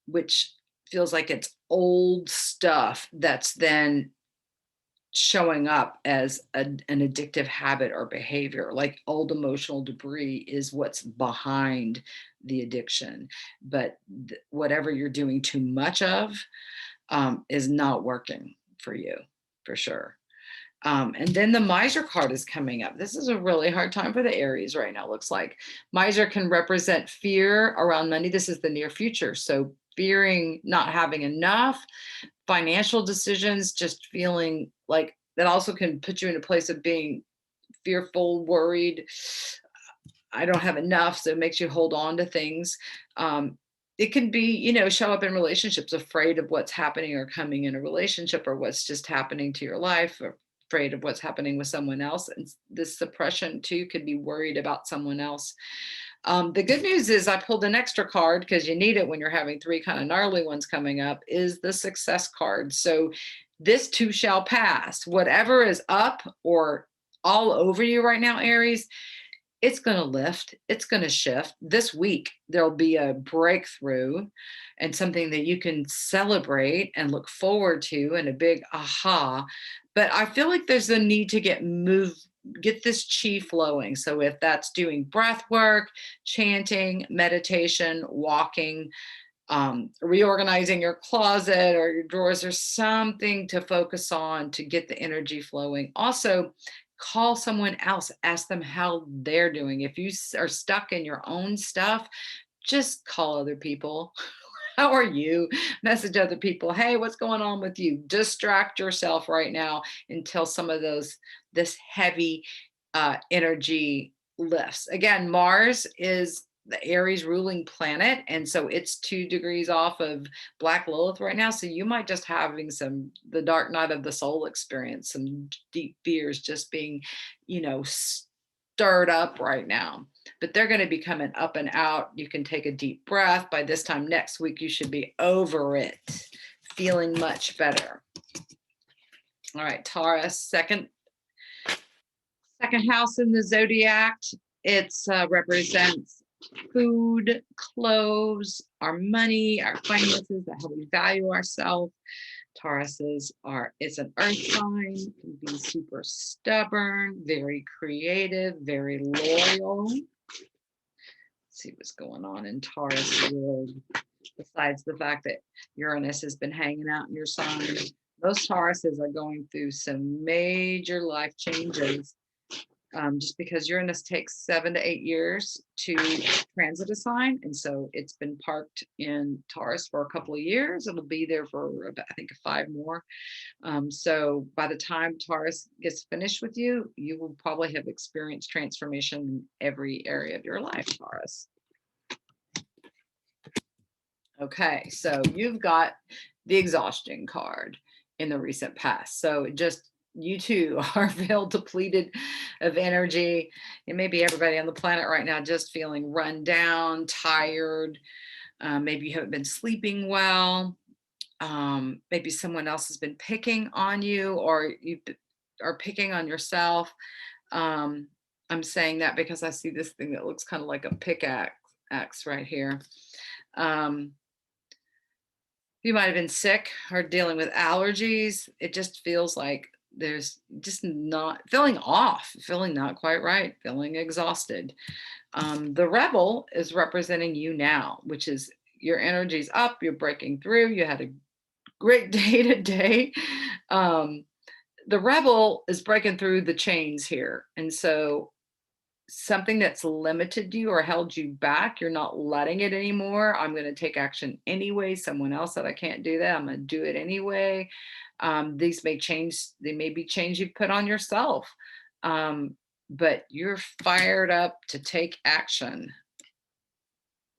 which feels like it's old stuff that's then showing up as an addictive habit or behavior. Like old emotional debris is what's behind the addiction. But whatever you're doing too much of is not working for you, for sure. And then the miser card is coming up. This is a really hard time for the Aries right now, looks like. Miser can represent fear around money. This is the near future. So fearing not having enough, financial decisions, just feeling like that also can put you in a place of being fearful, worried. I don't have enough, so it makes you hold on to things. It can be, show up in relationships, afraid of what's happening or coming in a relationship or what's just happening to your life, or afraid of what's happening with someone else. And this suppression too could be worried about someone else. The good news is I pulled an extra card because you need it when you're having three kind of gnarly ones coming up, is the success card. So this too shall pass. Whatever is up or all over you right now, Aries, it's going to lift, it's going to shift. This week, there'll be a breakthrough and something that you can celebrate and look forward to, and a big aha. But I feel like there's a need to get this chi flowing. So if that's doing breath work, chanting, meditation, walking, reorganizing your closet or your drawers, or something to focus on to get the energy flowing. Also, call someone else, ask them how they're doing. If you are stuck in your own stuff, just call other people. How are you? Message other people. Hey, what's going on with you? Distract yourself right now until some of this heavy energy lifts. Again, Mars is the Aries ruling planet, and so it's 2 degrees off of Black Lilith right now. So you might just having the dark night of the soul experience, some deep fears just being, stirred up right now. But they're going to be coming up and out. You can take a deep breath. By this time next week, you should be over it, feeling much better. All right, Taurus, second house in the zodiac. It's represents food, clothes, our money, our finances, how we value ourselves. Tauruses it's an earth sign, can be super stubborn, very creative, very loyal. Let's see what's going on in Taurus world. Besides the fact that Uranus has been hanging out in your sign, most Tauruses are going through some major life changes. Just because Uranus takes 7 to 8 years to transit a sign. And so it's been parked in Taurus for a couple of years. It'll be there for, I think, 5 more. So by the time Taurus gets finished with you, you will probably have experienced transformation in every area of your life, Taurus. Okay, so you've got the exhaustion card in the recent past. So you too are feel depleted of energy. And maybe everybody on the planet right now just feeling run down, tired. Maybe you haven't been sleeping well. Maybe someone else has been picking on you, or you are picking on yourself. I'm saying that because I see this thing that looks kind of like a pickaxe right here. You might have been sick or dealing with allergies. It just feels like there's just not feeling not quite right, feeling exhausted. The rebel is representing you now, which is your energy's up, you're breaking through, you had a great day today. The rebel is breaking through the chains here. And so something that's limited you or held you back, you're not letting it anymore. I'm going to take action anyway. Someone else said I can't do that, I'm going to do it anyway. These may change, they may be change you put on yourself, but you're fired up to take action,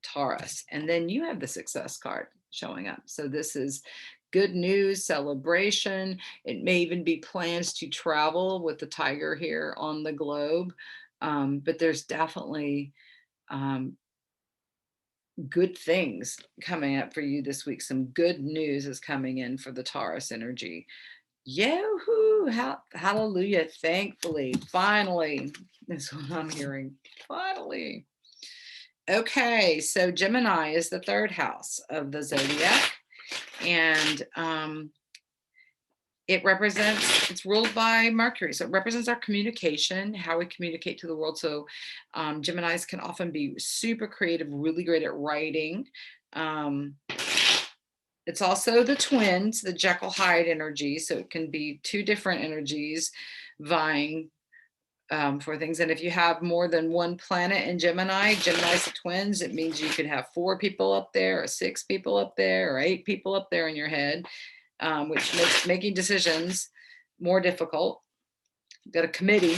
Taurus. And then you have the success card showing up. So this is good news, celebration. It may even be plans to travel with the tiger here on the globe. But there's definitely good things coming up for you this week. Some good news is coming in for the Taurus energy. Yahoo! Hallelujah! Thankfully, finally, is what I'm hearing. Finally. Okay, so Gemini is the 3rd house of the zodiac, and it's ruled by Mercury. So it represents our communication, how we communicate to the world. So Geminis can often be super creative, really great at writing. It's also the twins, the Jekyll Hyde energy. So it can be 2 different energies vying for things. And if you have more than 1 planet in Gemini's the twins, it means you could have 4 people up there, or 6 people up there, or 8 people up there in your head. which makes making decisions more difficult. You've got a committee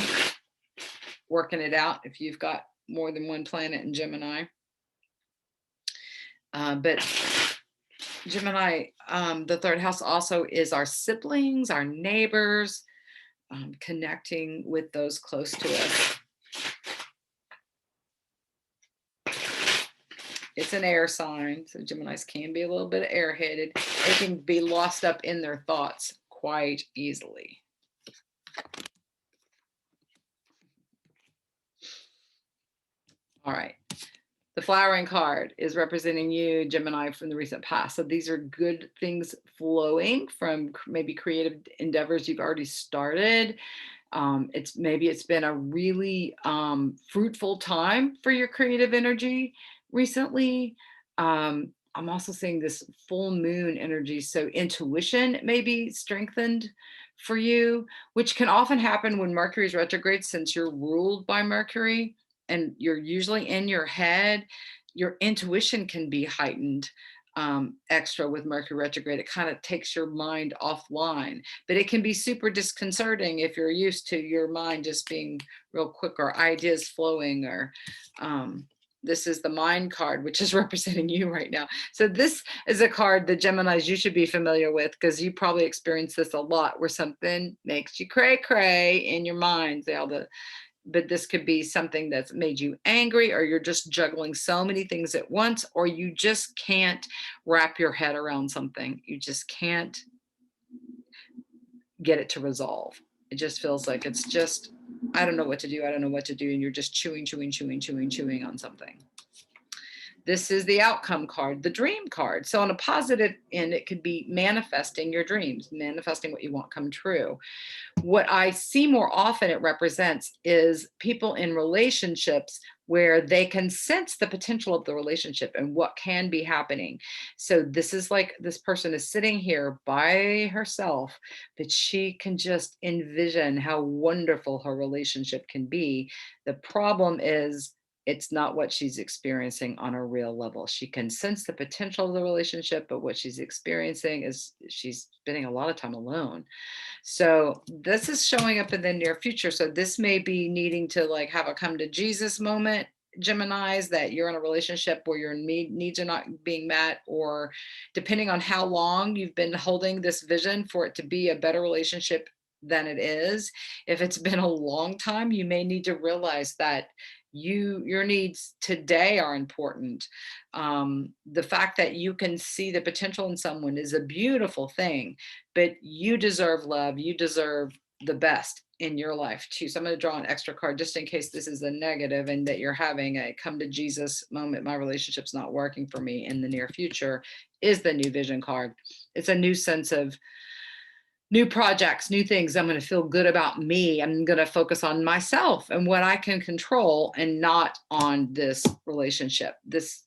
working it out if you've got more than one planet in Gemini. But Gemini, the third house also is our siblings, our neighbors, connecting with those close to us. It's an air sign, so Geminis can be a little bit airheaded. They can be lost up in their thoughts quite easily. All right. The flowering card is representing you, Gemini, from the recent past. So these are good things flowing from maybe creative endeavors you've already started. It's been a really fruitful time for your creative energy recently. I'm also seeing this full moon energy. So intuition may be strengthened for you, which can often happen when Mercury is retrograde, since you're ruled by Mercury and you're usually in your head. Your intuition can be heightened extra with Mercury retrograde. It kind of takes your mind offline, but it can be super disconcerting if you're used to your mind just being real quick or ideas flowing. Or this is the mind card, which is representing you right now. So this is a card that Geminis you should be familiar with, because you probably experience this a lot, where something makes you cray cray in your mind. But this could be something that's made you angry, or you're just juggling so many things at once, or you just can't wrap your head around something. You just can't get it to resolve. It just feels like it's just, I don't know what to do. I don't know what to do. And you're just chewing on something. This is the outcome card, the dream card. So on a positive end, it could be manifesting your dreams, manifesting what you want come true. What I see more often it represents is people in relationships where they can sense the potential of the relationship and what can be happening. So this is like this person is sitting here by herself, but she can just envision how wonderful her relationship can be. The problem is, it's not what she's experiencing on a real level. She can sense the potential of the relationship, but what she's experiencing is she's spending a lot of time alone. So this is showing up in the near future. So this may be needing to like have a come to Jesus moment, Geminis, that you're in a relationship where your needs are not being met, or depending on how long you've been holding this vision for it to be a better relationship than it is. If it's been a long time, you may need to realize that your needs today are important. The fact that you can see the potential in someone is a beautiful thing, but you deserve love. You deserve the best in your life too. So I'm going to draw an extra card just in case this is a negative and that you're having a come to Jesus moment. My relationship's not working for me in the near future is the new vision card. It's a new sense of new projects, new things. I'm going to feel good about me. I'm going to focus on myself and what I can control, and not on this relationship. This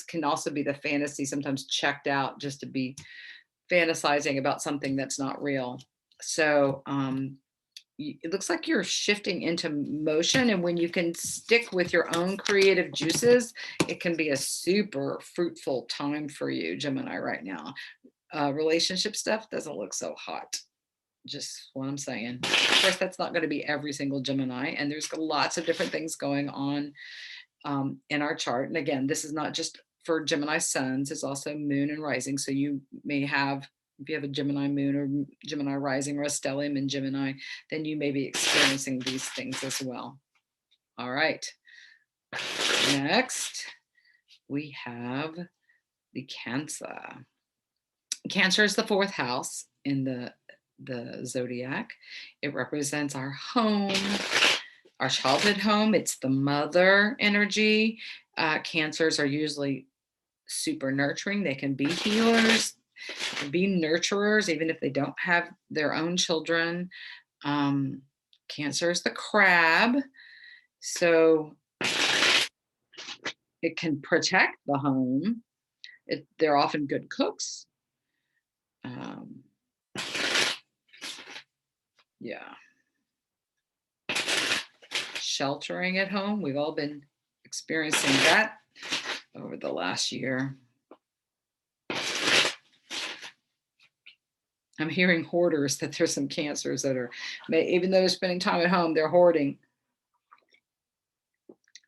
can also be the fantasy, sometimes checked out just to be fantasizing about something that's not real. So it looks like you're shifting into motion, and when you can stick with your own creative juices, it can be a super fruitful time for you, Gemini, right now. Relationship stuff doesn't look so hot. Just what I'm saying. Of course, that's not going to be every single Gemini, and there's lots of different things going on in our chart. And again, this is not just for Gemini suns, it's also moon and rising. So you may have, if you have a Gemini moon or Gemini rising or a stellium in Gemini, then you may be experiencing these things as well. All right. Next, we have the Cancer. Cancer is the fourth house in the zodiac. It represents our home, our childhood home. It's the mother energy. Cancers are usually super nurturing. They can be healers, they can be nurturers, even if they don't have their own children. Cancer is the crab. So it can protect the home. They're often good cooks. Yeah. Sheltering at home. We've all been experiencing that over the last year. I'm hearing hoarders, that there's some cancers that are, even though they're spending time at home, they're hoarding.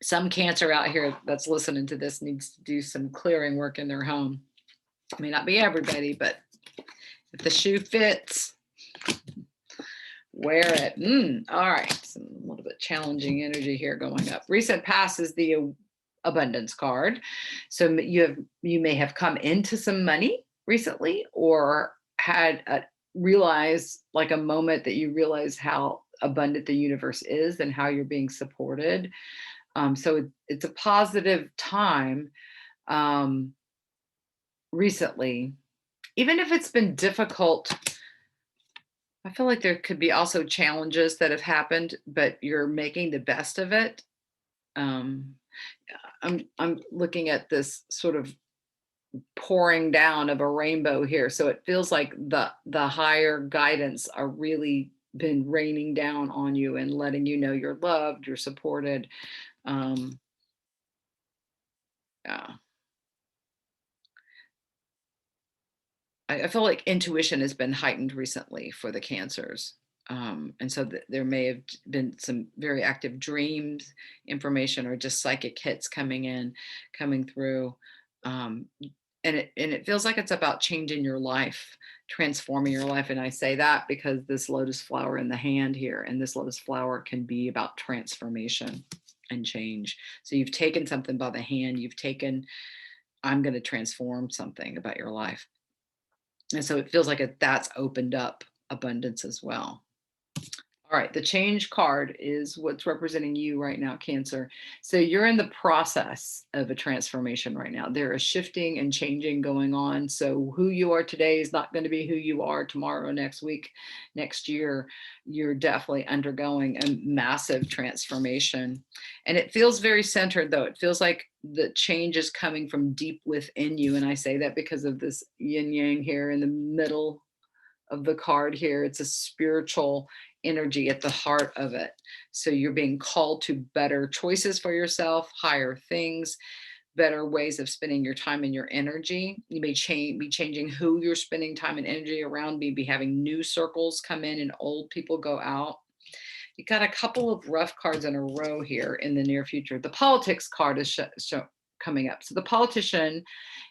Some cancer out here that's listening to this needs to do some clearing work in their home. It may not be everybody, but if the shoe fits, wear it. All right. Some a little bit challenging energy here going up. Recent past is the abundance card. So you may have come into some money recently, or had realize, like, a moment that you realize how abundant the universe is and how you're being supported. So it's a positive time um, recently, even if it's been difficult. I feel like there could be also challenges that have happened, but you're making the best of it. Um, I'm looking at this sort of pouring down of a rainbow here, so it feels like the higher guidance are really been raining down on you and letting you know you're loved, you're supported. Um, yeah. I feel like intuition has been heightened recently for the cancers. And so there may have been some very active dreams, information, or just psychic hits coming through. Um, and it feels like it's about changing your life, transforming your life. And I say that because this lotus flower in the hand here, and this lotus flower can be about transformation and change. So you've taken something by the hand, I'm going to transform something about your life. And so it feels like that's opened up abundance as well. All right, the change card is what's representing you right now, Cancer. So you're in the process of a transformation right now. There is shifting and changing going on. So who you are today is not going to be who you are tomorrow, next week, next year. You're definitely undergoing a massive transformation. And it feels very centered, though. It feels like the change is coming from deep within you. And I say that because of this yin yang here in the middle of the card here. It's a spiritual energy at the heart of it. So you're being called to better choices for yourself, higher things, better ways of spending your time and your energy. You may be changing who you're spending time and energy around, maybe having new circles come in and old people go out. You got a couple of rough cards in a row here in the near future. The politics card is coming up. So the politician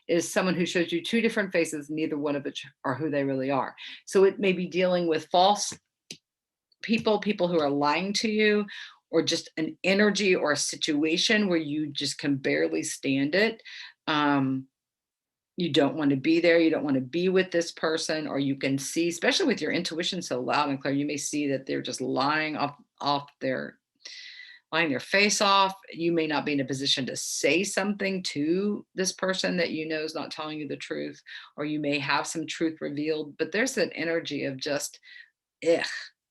is someone who shows you two different faces, neither one of which are who they really are. So it may be dealing with false people who are lying to you, or just an energy or a situation where you just can barely stand it. Um, you don't want to be there. You don't want to be with this person, or you can see, especially with your intuition so loud and clear, you may see that they're just lying their face off. You may not be in a position to say something to this person that you know is not telling you the truth, or you may have some truth revealed, but there's an energy of just ugh,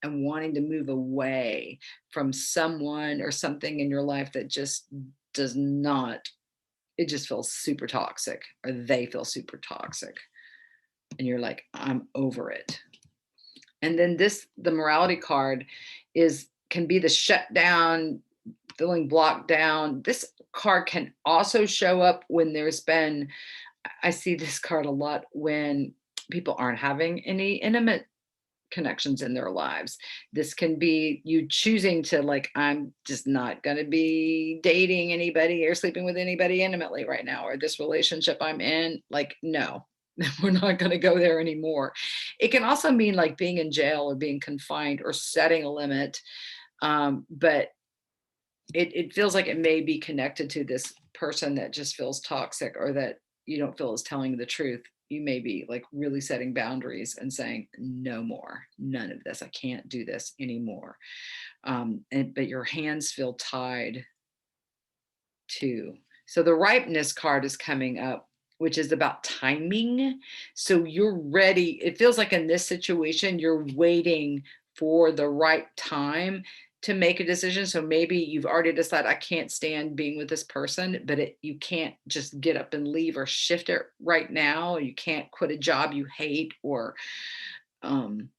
and wanting to move away from someone or something in your life that just does not, it just feels super toxic, or they feel super toxic. And you're like, I'm over it. And then the morality card can be the shutdown, feeling blocked down. This card can also show up when I see this card a lot when people aren't having any intimate connections in their lives. This can be you choosing to, like, I'm just not going to be dating anybody or sleeping with anybody intimately right now, or this relationship I'm in, like, no, we're not going to go there anymore. It can also mean like being in jail or being confined or setting a limit. But it feels like it may be connected to this person that just feels toxic, or that you don't feel is telling the truth. You may be like really setting boundaries and saying, no more, none of this. I can't do this anymore. But your hands feel tied too. So the ripeness card is coming up, which is about timing. So you're ready. It feels like in this situation, you're waiting for the right time to make a decision. So maybe you've already decided, I can't stand being with this person, but you can't just get up and leave or shift it right now. You can't quit a job you hate, um,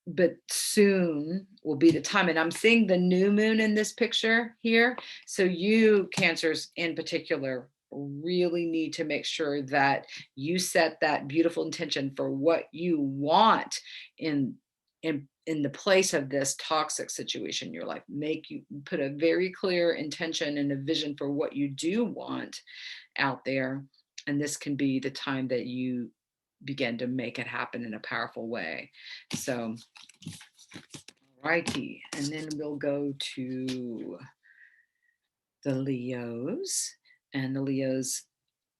but soon will be the time. And I'm seeing the new moon in this picture here. So you, Cancers in particular, really need to make sure that you set that beautiful intention for what you want in in the place of this toxic situation in your life. Make you put a very clear intention and a vision for what you do want out there, and this can be the time that you begin to make it happen in a powerful way. So, righty, and then we'll go to the Leos, and the Leos.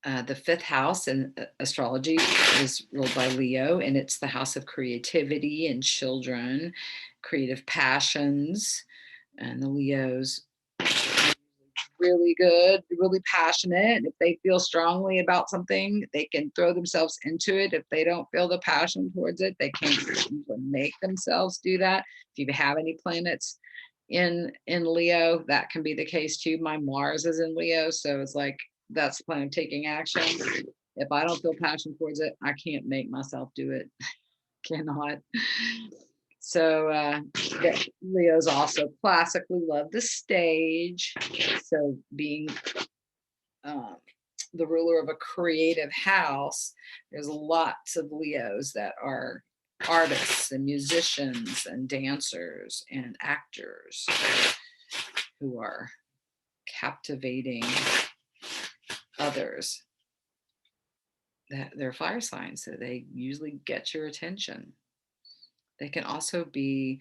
The fifth house in astrology is ruled by Leo, and it's the house of creativity and children, creative passions. And the Leos really good, really passionate. If they feel strongly about something, they can throw themselves into it. If they don't feel the passion towards it, they can't make themselves do that. If you have any planets in Leo, that can be the case too. My Mars is in Leo, so it's like that's the plan of taking action. If I don't feel passion towards it, I can't make myself do it. Cannot. So Leos also classically love the stage. So being the ruler of a creative house, there's lots of Leos that are artists and musicians and dancers and actors who are captivating others. That they're fire signs, so they usually get your attention. They can also be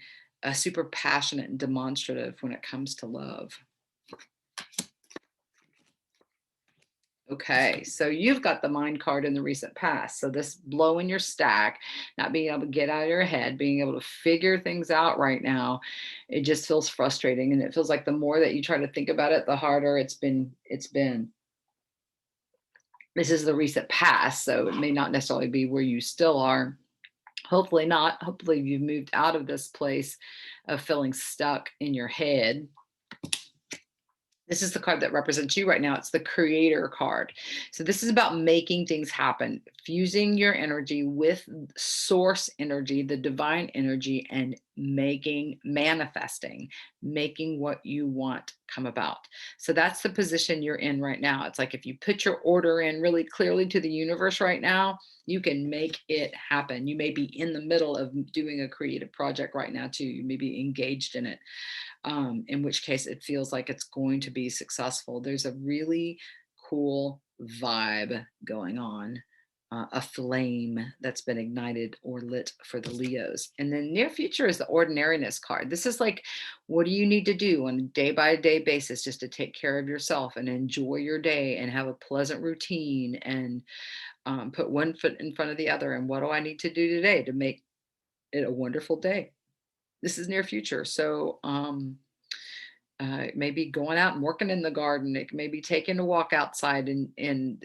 super passionate and demonstrative when it comes to love. Okay, so you've got the mind card in the recent past. So this blowing your stack, not being able to get out of your head, being able to figure things out right now, it just feels frustrating. And it feels like the more that you try to think about it, the harder it's been. This is the recent past, so it may not necessarily be where you still are. Hopefully not. Hopefully you've moved out of this place of feeling stuck in your head. This is the card that represents you right now. It's the creator card. So this is about making things happen, fusing your energy with source energy, the divine energy, and manifesting, making what you want come about. So that's the position you're in right now. It's like if you put your order in really clearly to the universe right now, you can make it happen. You may be in the middle of doing a creative project right now too. You may be engaged in it. In which case it feels like it's going to be successful. There's a really cool vibe going on, a flame that's been ignited or lit for the Leos. And then near future is the ordinariness card. This is like, what do you need to do on a day by day basis just to take care of yourself and enjoy your day and have a pleasant routine and put one foot in front of the other. And what do I need to do today to make it a wonderful day? This is near future. So it may be going out and working in the garden. It may be taking a walk outside and in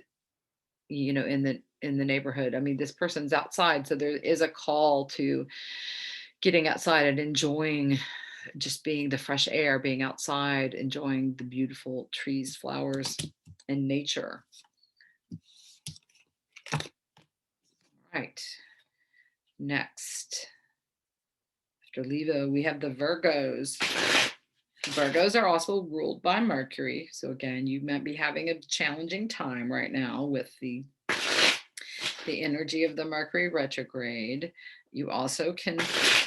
the neighborhood. I mean, this person's outside, so there is a call to getting outside and enjoying just being the fresh air, being outside, enjoying the beautiful trees, flowers, and nature. Right. Next. After Leo, we have the Virgos. Virgos are also ruled by Mercury. So again, you might be having a challenging time right now with the energy of the Mercury retrograde. You also can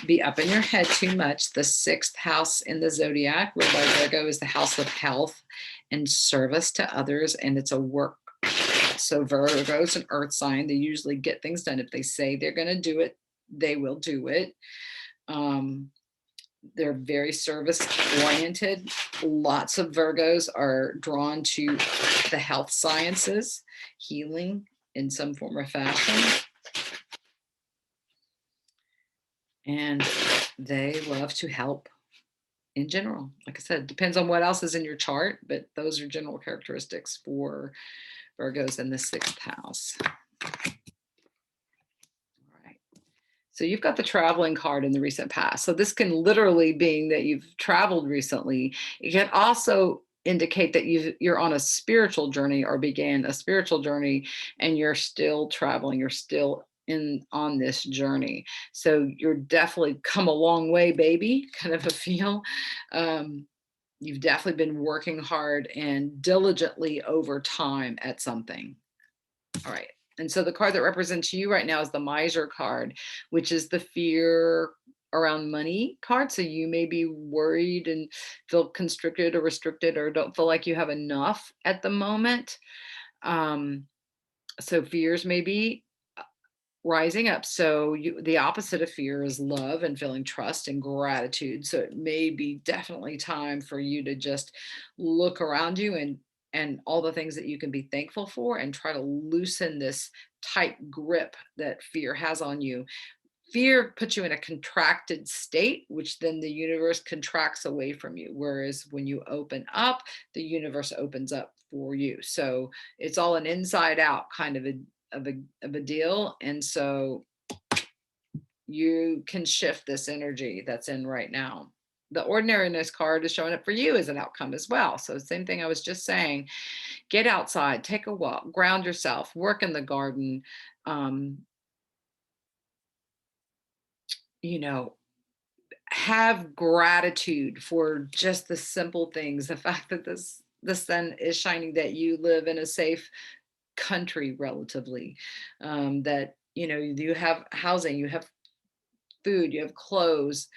be up in your head too much. The sixth house in the zodiac, ruled by Virgo, is the house of health and service to others, and it's a work. So Virgo's an earth sign. They usually get things done. If they say they're going to do it, they will do it. They're very service oriented. Lots of Virgos are drawn to the health sciences, healing in some form or fashion. And they love to help in general. Like I said, it depends on what else is in your chart, but those are general characteristics for Virgos in the sixth house. So you've got the traveling card in the recent past. So this can literally being that you've traveled recently. It can also indicate that you're on a spiritual journey or began a spiritual journey and you're still traveling. You're still on this journey. So you're definitely come a long way, baby, kind of a feel. You've definitely been working hard and diligently over time at something. All right. And so the card that represents you right now is the miser card, which is the fear around money card. So you may be worried and feel constricted or restricted or don't feel like you have enough at the moment. Um, so fears may be rising up. So the opposite of fear is love and feeling trust and gratitude. So it may be definitely time for you to just look around you and all the things that you can be thankful for and try to loosen this tight grip that fear has on you. Fear puts you in a contracted state, which then the universe contracts away from you. Whereas when you open up, the universe opens up for you. So it's all an inside out kind of a deal. And so you can shift this energy that's in right now. The ordinariness card is showing up for you as an outcome as well. So same thing I was just saying, get outside, take a walk, ground yourself, work in the garden, um, you know, have gratitude for just the simple things. The fact that the sun is shining, that you live in a safe country relatively, that you have housing, you have food, you have clothes,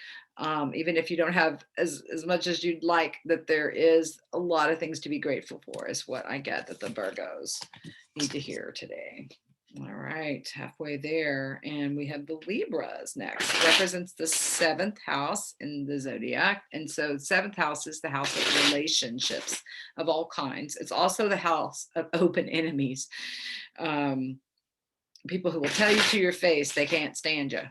even if you don't have as much as you'd like, that there is a lot of things to be grateful for, is what I get that the Virgos need to hear today. All right, halfway there. And we have the Libras next. Represents the seventh house in the zodiac. And so seventh house is the house of relationships of all kinds. It's also the house of open enemies. People who will tell you to your face they can't stand you.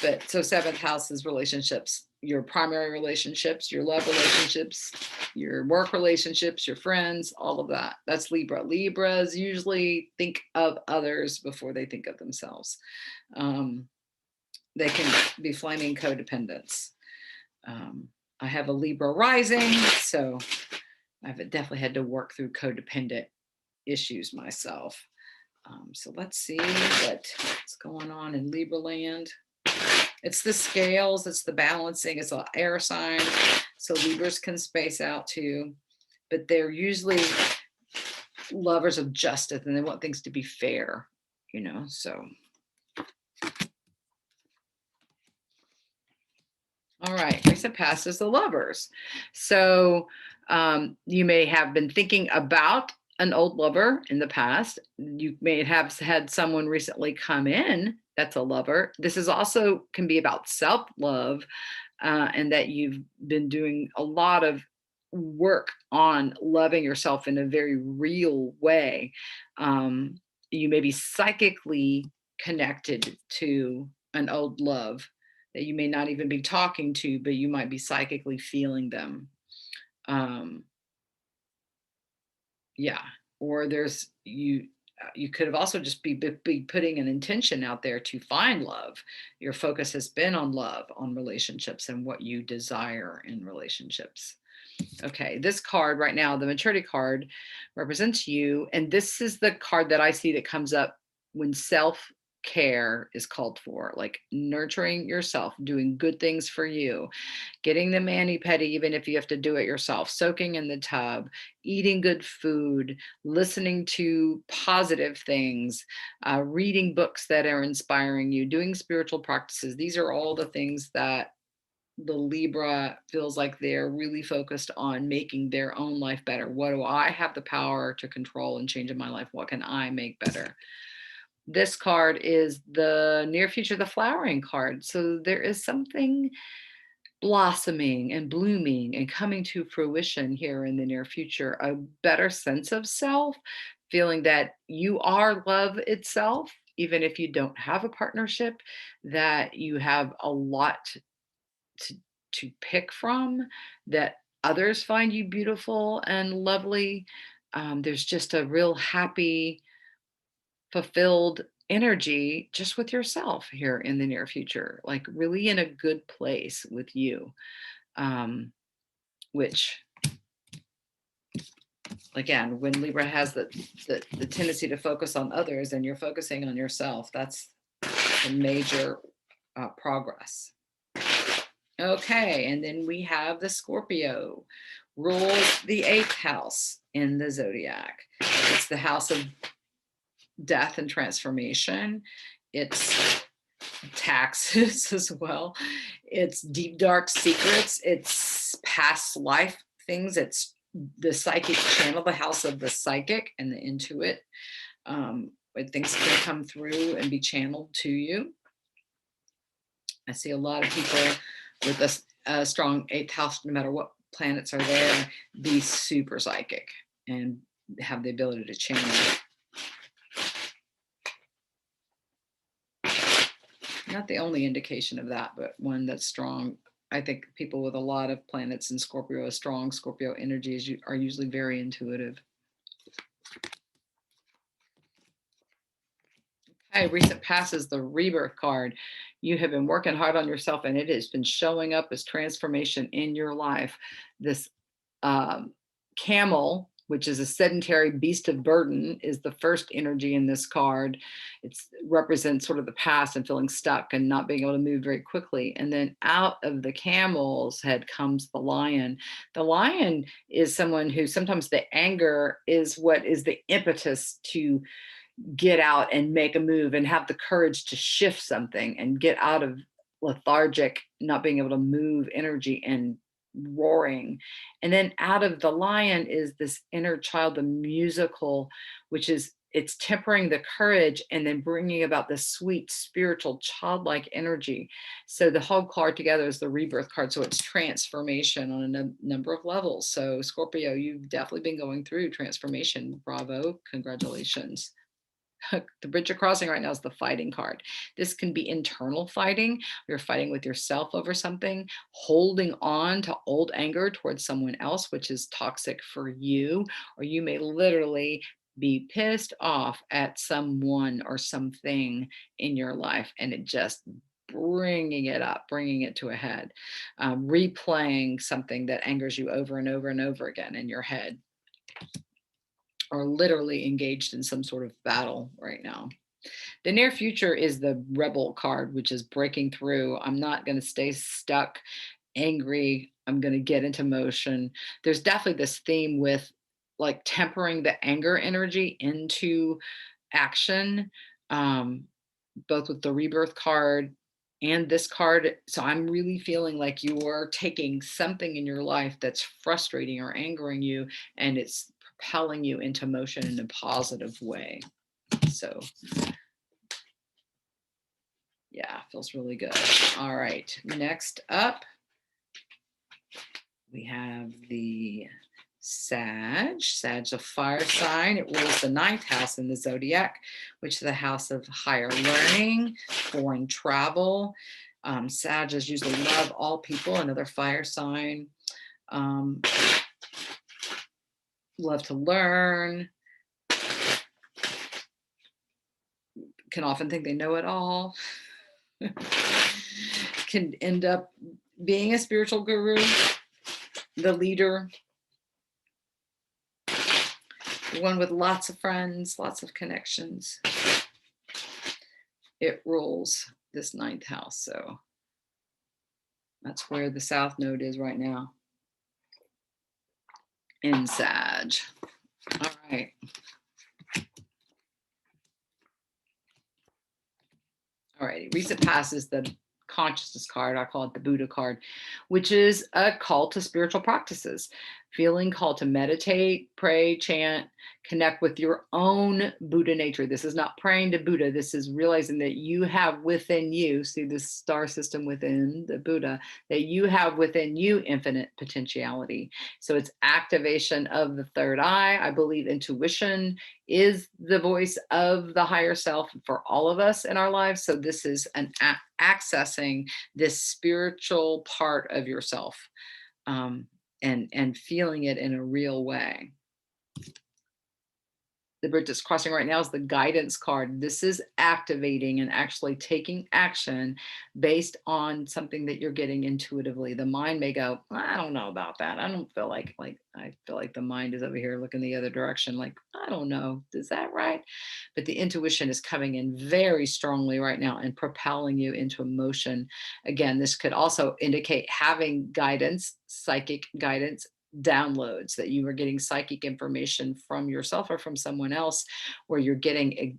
But so seventh house is relationships, your primary relationships, your love relationships, your work relationships, your friends, all of that. That's Libra. Libras usually think of others before they think of themselves. They can be flaming codependents. I have a Libra rising, so I've definitely had to work through codependent issues myself. So let's see what's going on in Libra land. It's the scales, it's the balancing, it's an air sign. So Libras can space out too, but they're usually lovers of justice and they want things to be fair, so. All right, recent past is the lovers. So you may have been thinking about an old lover in the past. You may have had someone recently come in that's a lover. This is also can be about self-love, and that you've been doing a lot of work on loving yourself in a very real way. You may be psychically connected to an old love that you may not even be talking to, but you might be psychically feeling them. Yeah, or there's you could have also just be putting an intention out there to find love. Your focus has been on love, on relationships, and what you desire in relationships. Okay, this card right now, the maturity card, represents you. And this is the card that I see that comes up when self care is called for, like nurturing yourself, doing good things for you, getting the mani pedi, even if you have to do it yourself, soaking in the tub, eating good food, listening to positive things, reading books that are inspiring you, doing spiritual practices. These are all the things that the Libra feels like they're really focused on making their own life better. What do I have the power to control and change in my life? What can I make better? This card is the near future, the flowering card. So there is something blossoming and blooming and coming to fruition here in the near future, a better sense of self, feeling that you are love itself, even if you don't have a partnership, that you have a lot to, to pick from, that others find you beautiful and lovely. There's just a real happy, fulfilled energy just with yourself here in the near future, like really in a good place with you, which again, when Libra has the tendency to focus on others and you're focusing on yourself, that's a major progress. Okay, and then we have the Scorpio, rules the eighth house in the zodiac. It's the house of death and transformation. It's taxes as well. It's deep, dark secrets. It's past life things. It's the psychic channel, the house of the psychic and the intuit, where things can come through and be channeled to you. I see a lot of people with a strong eighth house, no matter what planets are there, be super psychic and have the ability to channel. Not the only indication of that, but one that's strong. I think people with a lot of planets in Scorpio, a strong Scorpio energy are usually very intuitive. Okay, recent past is the rebirth card. You have been working hard on yourself and it has been showing up as transformation in your life. This camel, which is a sedentary beast of burden, is the first energy in this card. It represents sort of the past and feeling stuck and not being able to move very quickly. And then out of the camel's head comes the lion. The lion is someone who sometimes the anger is what is the impetus to get out and make a move and have the courage to shift something and get out of lethargic, not being able to move energy and roaring. And then out of the lion is this inner child, the musical, which is it's tempering the courage and then bringing about the sweet spiritual childlike energy. So the whole card together is the rebirth card, so it's transformation on a number of levels. So Scorpio, you've definitely been going through transformation. Bravo, congratulations. The bridge you're crossing right now is the fighting card. This can be internal fighting. You're fighting with yourself over something, holding on to old anger towards someone else, which is toxic for you, or you may literally be pissed off at someone or something in your life and it just bringing it up, bringing it to a head, replaying something that angers you over and over and over again in your head, or literally engaged in some sort of battle right now. The near future is the rebel card, which is breaking through. I'm not going to stay stuck, angry. I'm going to get into motion. There's definitely this theme with like tempering the anger energy into action, um, both with the rebirth card and this card. So I'm really feeling like you're taking something in your life that's frustrating or angering you, and it's propelling you into motion in a positive way. So yeah, feels really good. All right, next up, we have the Sag's a fire sign. It rules the ninth house in the zodiac, which is the house of higher learning, foreign travel. Sages usually love all people, another fire sign. Um, love to learn, can often think they know it all, can end up being a spiritual guru, the leader, one with lots of friends, lots of connections. It rules this ninth house. So that's where the South Node is right now in Sag. All right. All right. Recent past is the consciousness card. I call it the Buddha card, which is a call to spiritual practices, feeling called to meditate, pray, chant, connect with your own Buddha nature. This is not praying to Buddha. This is realizing that you have within you, see this star system within the Buddha, that you have within you infinite potentiality. So it's activation of the third eye. I believe intuition is the voice of the higher self for all of us in our lives. So this is an accessing this spiritual part of yourself, and feeling it in a real way. the bridge that's crossing right now is the guidance card. This is activating and actually taking action based on something that you're getting intuitively. The mind may go, I don't know about that. I don't feel like I feel like the mind is over here looking the other direction. Like, I don't know. Is that right? But the intuition is coming in very strongly right now and propelling you into emotion. Again, this could also indicate having guidance, psychic guidance, downloads, that you are getting psychic information from yourself or from someone else, where you're hearing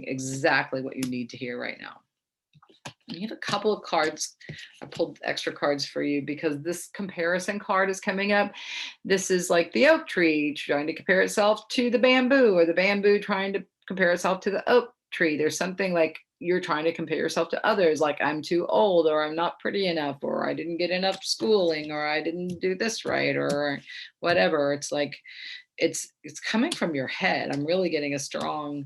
exactly what you need to hear right now. You have a couple of cards. I pulled extra cards for you because this comparison card is coming up. This is like the oak tree trying to compare itself to the bamboo, or the bamboo trying to compare itself to the oak tree. There's something like you're trying to compare yourself to others, like I'm too old, or I'm not pretty enough, or I didn't get enough schooling, or I didn't do this right, or whatever. It's like it's coming from your head. I'm really getting a strong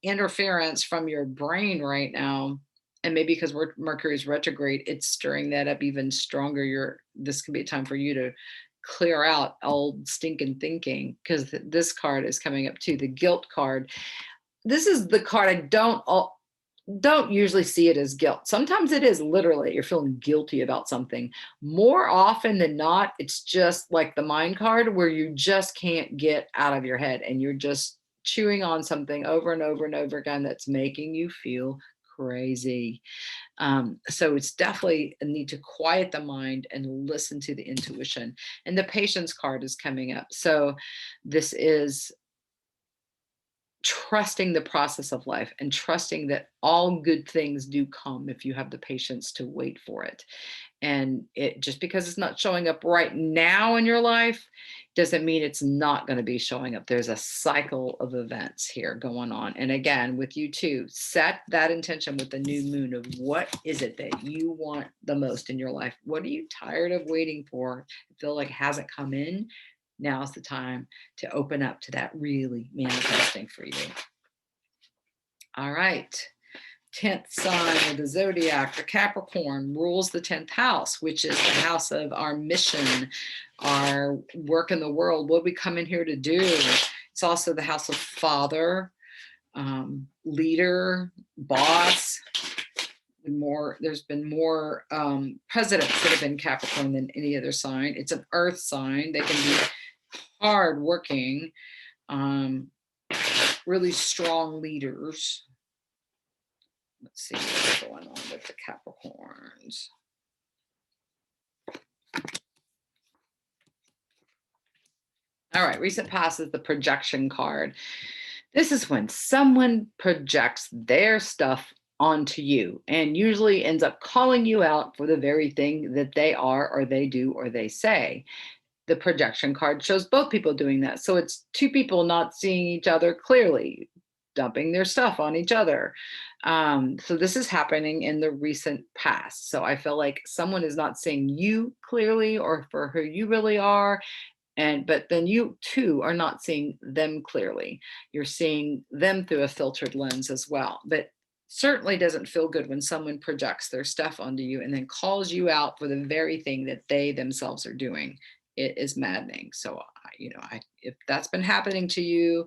interference from your brain right now, and maybe because Mercury is retrograde, it's stirring that up even stronger. This could be a time for you to clear out old stinking thinking, because this card is coming up too, the guilt card. This is the card I don't usually see it as guilt. Sometimes it is literally you're feeling guilty about something. More often than not, it's just like the mind card, where you just can't get out of your head and you're just chewing on something over and over and over again that's making you feel crazy. So it's definitely a need to quiet the mind and listen to the intuition. And the patience card is coming up. So this is trusting the process of life and trusting that all good things do come if you have the patience to wait for it. And it just because it's not showing up right now in your life doesn't mean it's not going to be showing up. There's a cycle of events here going on. And again, with you too, set that intention with the new moon of what is it that you want the most in your life? What are you tired of waiting for? Feel like it hasn't come in? Now's the time to open up to that really manifesting for you. All right. 10th sign of the zodiac, the Capricorn, rules the 10th house, which is the house of our mission, our work in the world, what we come in here to do. It's also the house of father, leader, boss. There's been more presidents that have been Capricorn than any other sign. It's an earth sign. They can be hard working, really strong leaders. Let's see what's going on with the Capricorns. All right, recent past is the projection card. This is when someone projects their stuff onto you and usually ends up calling you out for the very thing that they are, or they do, or they say. The projection card shows both people doing that. So it's two people not seeing each other clearly, dumping their stuff on each other. So this is happening in the recent past. So I feel like someone is not seeing you clearly or for who you really are. But then you too are not seeing them clearly. You're seeing them through a filtered lens as well. But certainly doesn't feel good when someone projects their stuff onto you and then calls you out for the very thing that they themselves are doing. It is maddening. So, if that's been happening to you,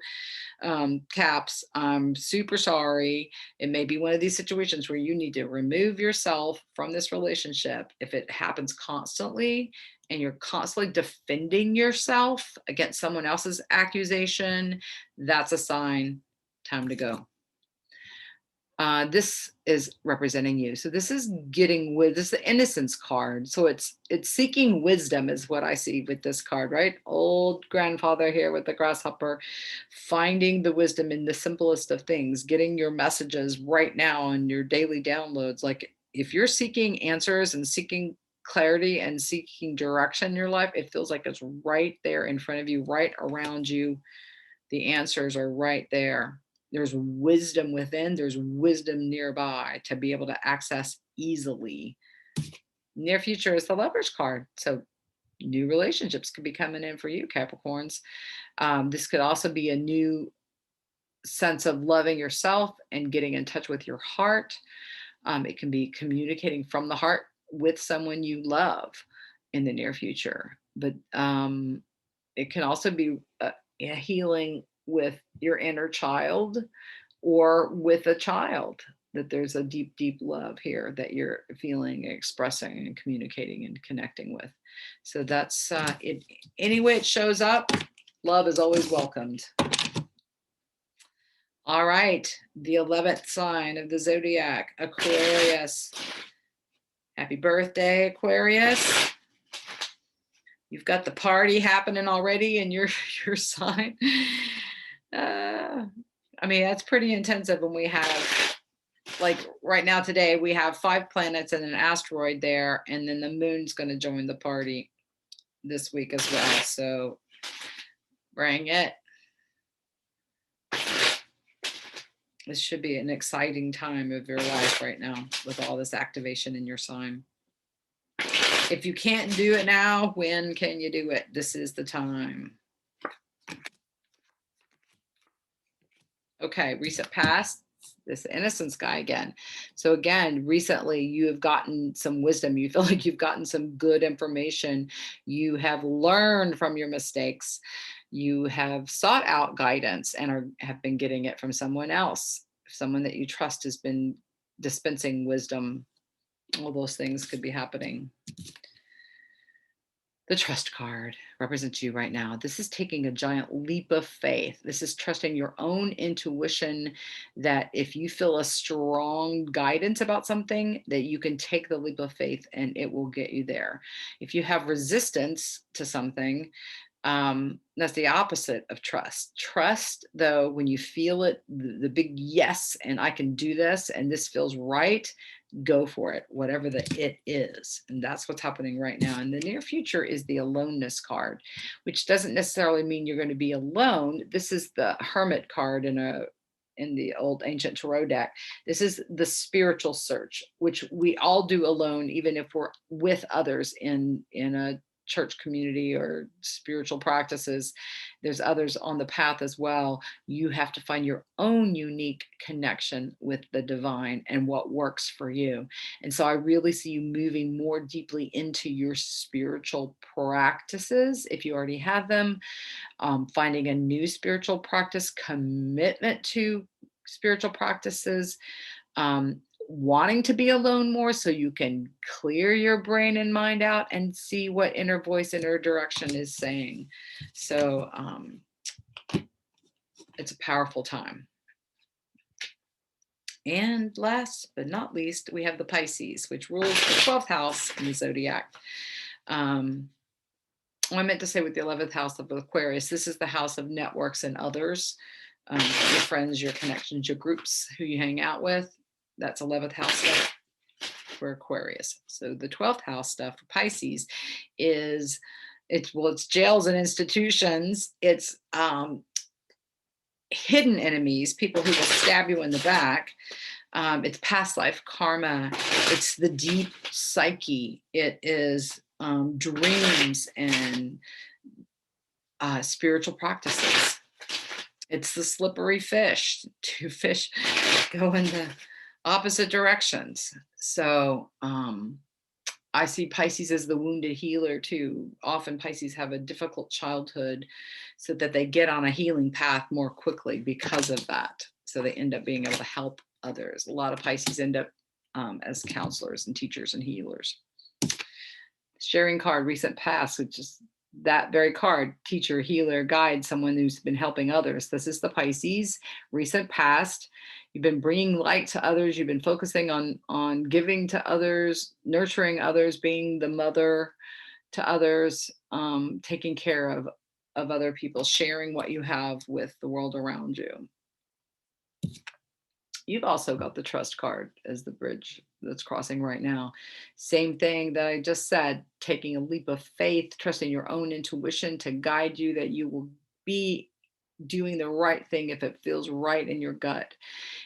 Caps, I'm super sorry. It may be one of these situations where you need to remove yourself from this relationship. If it happens constantly and you're constantly defending yourself against someone else's accusation, that's a sign, time to go. This is representing you. So this is this is the innocence card. So it's seeking wisdom is what I see with this card, right? Old grandfather here with the grasshopper, finding the wisdom in the simplest of things, getting your messages right now and your daily downloads. Like if you're seeking answers and seeking clarity and seeking direction in your life, it feels like it's right there in front of you, right around you. The answers are right there. There's wisdom within, there's wisdom nearby to be able to access easily. Near future is the Lover's card. So new relationships could be coming in for you, Capricorns. This could also be a new sense of loving yourself and getting in touch with your heart. It can be communicating from the heart with someone you love in the near future. But it can also be healing with your inner child or with a child, that there's a deep, deep love here that you're feeling, expressing, and communicating and connecting with. So that's it. Any way it shows up, love is always welcomed. All right, the 11th sign of the zodiac, Aquarius. Happy birthday, Aquarius. You've got the party happening already in your sign. I mean, that's pretty intensive when we have, like right now today, we have 5 planets and an asteroid there, and then the moon's going to join the party this week as well. So bring it. This should be an exciting time of your life right now with all this activation in your sign. If you can't do it now, when can you do it? This is the time. Okay, recent past, this innocence guy again. So again, recently you have gotten some wisdom. You feel like you've gotten some good information. You have learned from your mistakes. You have sought out guidance and have been getting it from someone else. Someone that you trust has been dispensing wisdom. All those things could be happening. The trust card represents you right now. This is taking a giant leap of faith. This is trusting your own intuition, that if you feel a strong guidance about something, that you can take the leap of faith and it will get you there. If you have resistance to something, that's the opposite of trust. Trust, though, when you feel it, the big yes, and I can do this, and this feels right, go for it, whatever the it is. And that's what's happening right now. In the near future is the aloneness card, which doesn't necessarily mean you're going to be alone. This is the hermit card in the old ancient tarot deck. This is the spiritual search, which we all do alone, even if we're with others in a church community or spiritual practices. There's others on the path as well. You have to find your own unique connection with the divine and what works for you. And so I really see you moving more deeply into your spiritual practices if you already have them, finding a new spiritual practice, commitment to spiritual practices, wanting to be alone more so you can clear your brain and mind out and see what inner voice, inner direction is saying. So it's a powerful time. And last but not least, we have the Pisces, which rules the 12th house in the zodiac. I meant to say with the 11th house of Aquarius, this is the house of networks and others, your friends, your connections, your groups, who you hang out with. That's 11th house stuff for Aquarius. So the 12th house stuff for Pisces is, it's jails and institutions. It's hidden enemies, people who will stab you in the back. It's past life karma. It's the deep psyche. It is dreams and spiritual practices. It's the slippery fish. Two fish go in the opposite directions. So I see Pisces as the wounded healer too. Often Pisces have a difficult childhood so that they get on a healing path more quickly because of that. So they end up being able to help others. A lot of Pisces end up as counselors and teachers and healers. Sharing card, recent past, which is that very card, teacher, healer, guide, someone who's been helping others. This is the Pisces, recent past. You've been bringing light to others. You've been focusing on giving to others, nurturing others, being the mother to others, taking care of other people, sharing what you have with the world around you. You've also got the trust card as the bridge that's crossing right now. Same thing that I just said, taking a leap of faith, trusting your own intuition to guide you, that you will be doing the right thing if it feels right in your gut.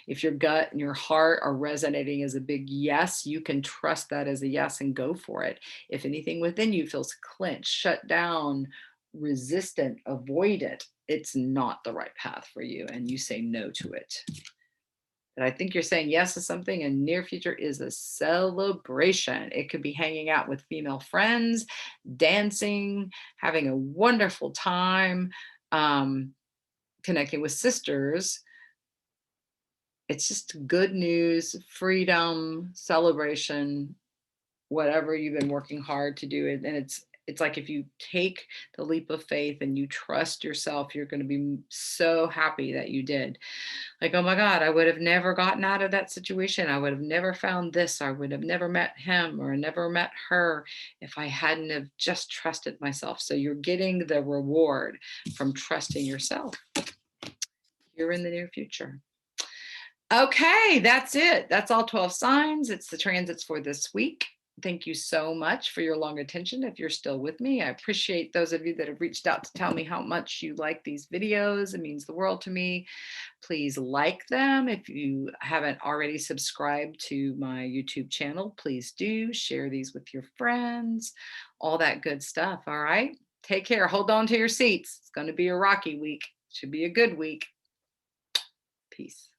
If your gut and your heart are resonating as a big yes, you can trust that as a yes and go for it. If anything within you feels clenched, shut down, resistant, avoidant, it's not the right path for you, and you say no to it. But I think you're saying yes to something, and near future is a celebration. It could be hanging out with female friends, dancing, having a wonderful time, um, connecting with sisters. It's just good news, freedom, celebration, whatever you've been working hard to do it. And it's like if you take the leap of faith and you trust yourself, you're going to be so happy that you did. Like, oh my God, I would have never gotten out of that situation. I would have never found this. I would have never met him or never met her if I hadn't have just trusted myself. So you're getting the reward from trusting yourself here in the near future. Okay, that's it. That's all 12 signs. It's the transits for this week. Thank you so much for your long attention. If you're still with me, I appreciate those of you that have reached out to tell me how much you like these videos. It means the world to me. Please like them. If you haven't already subscribed to my YouTube channel, please do share these with your friends, all that good stuff. All right. Take care. Hold on to your seats. It's going to be a rocky week. Should be a good week. Peace.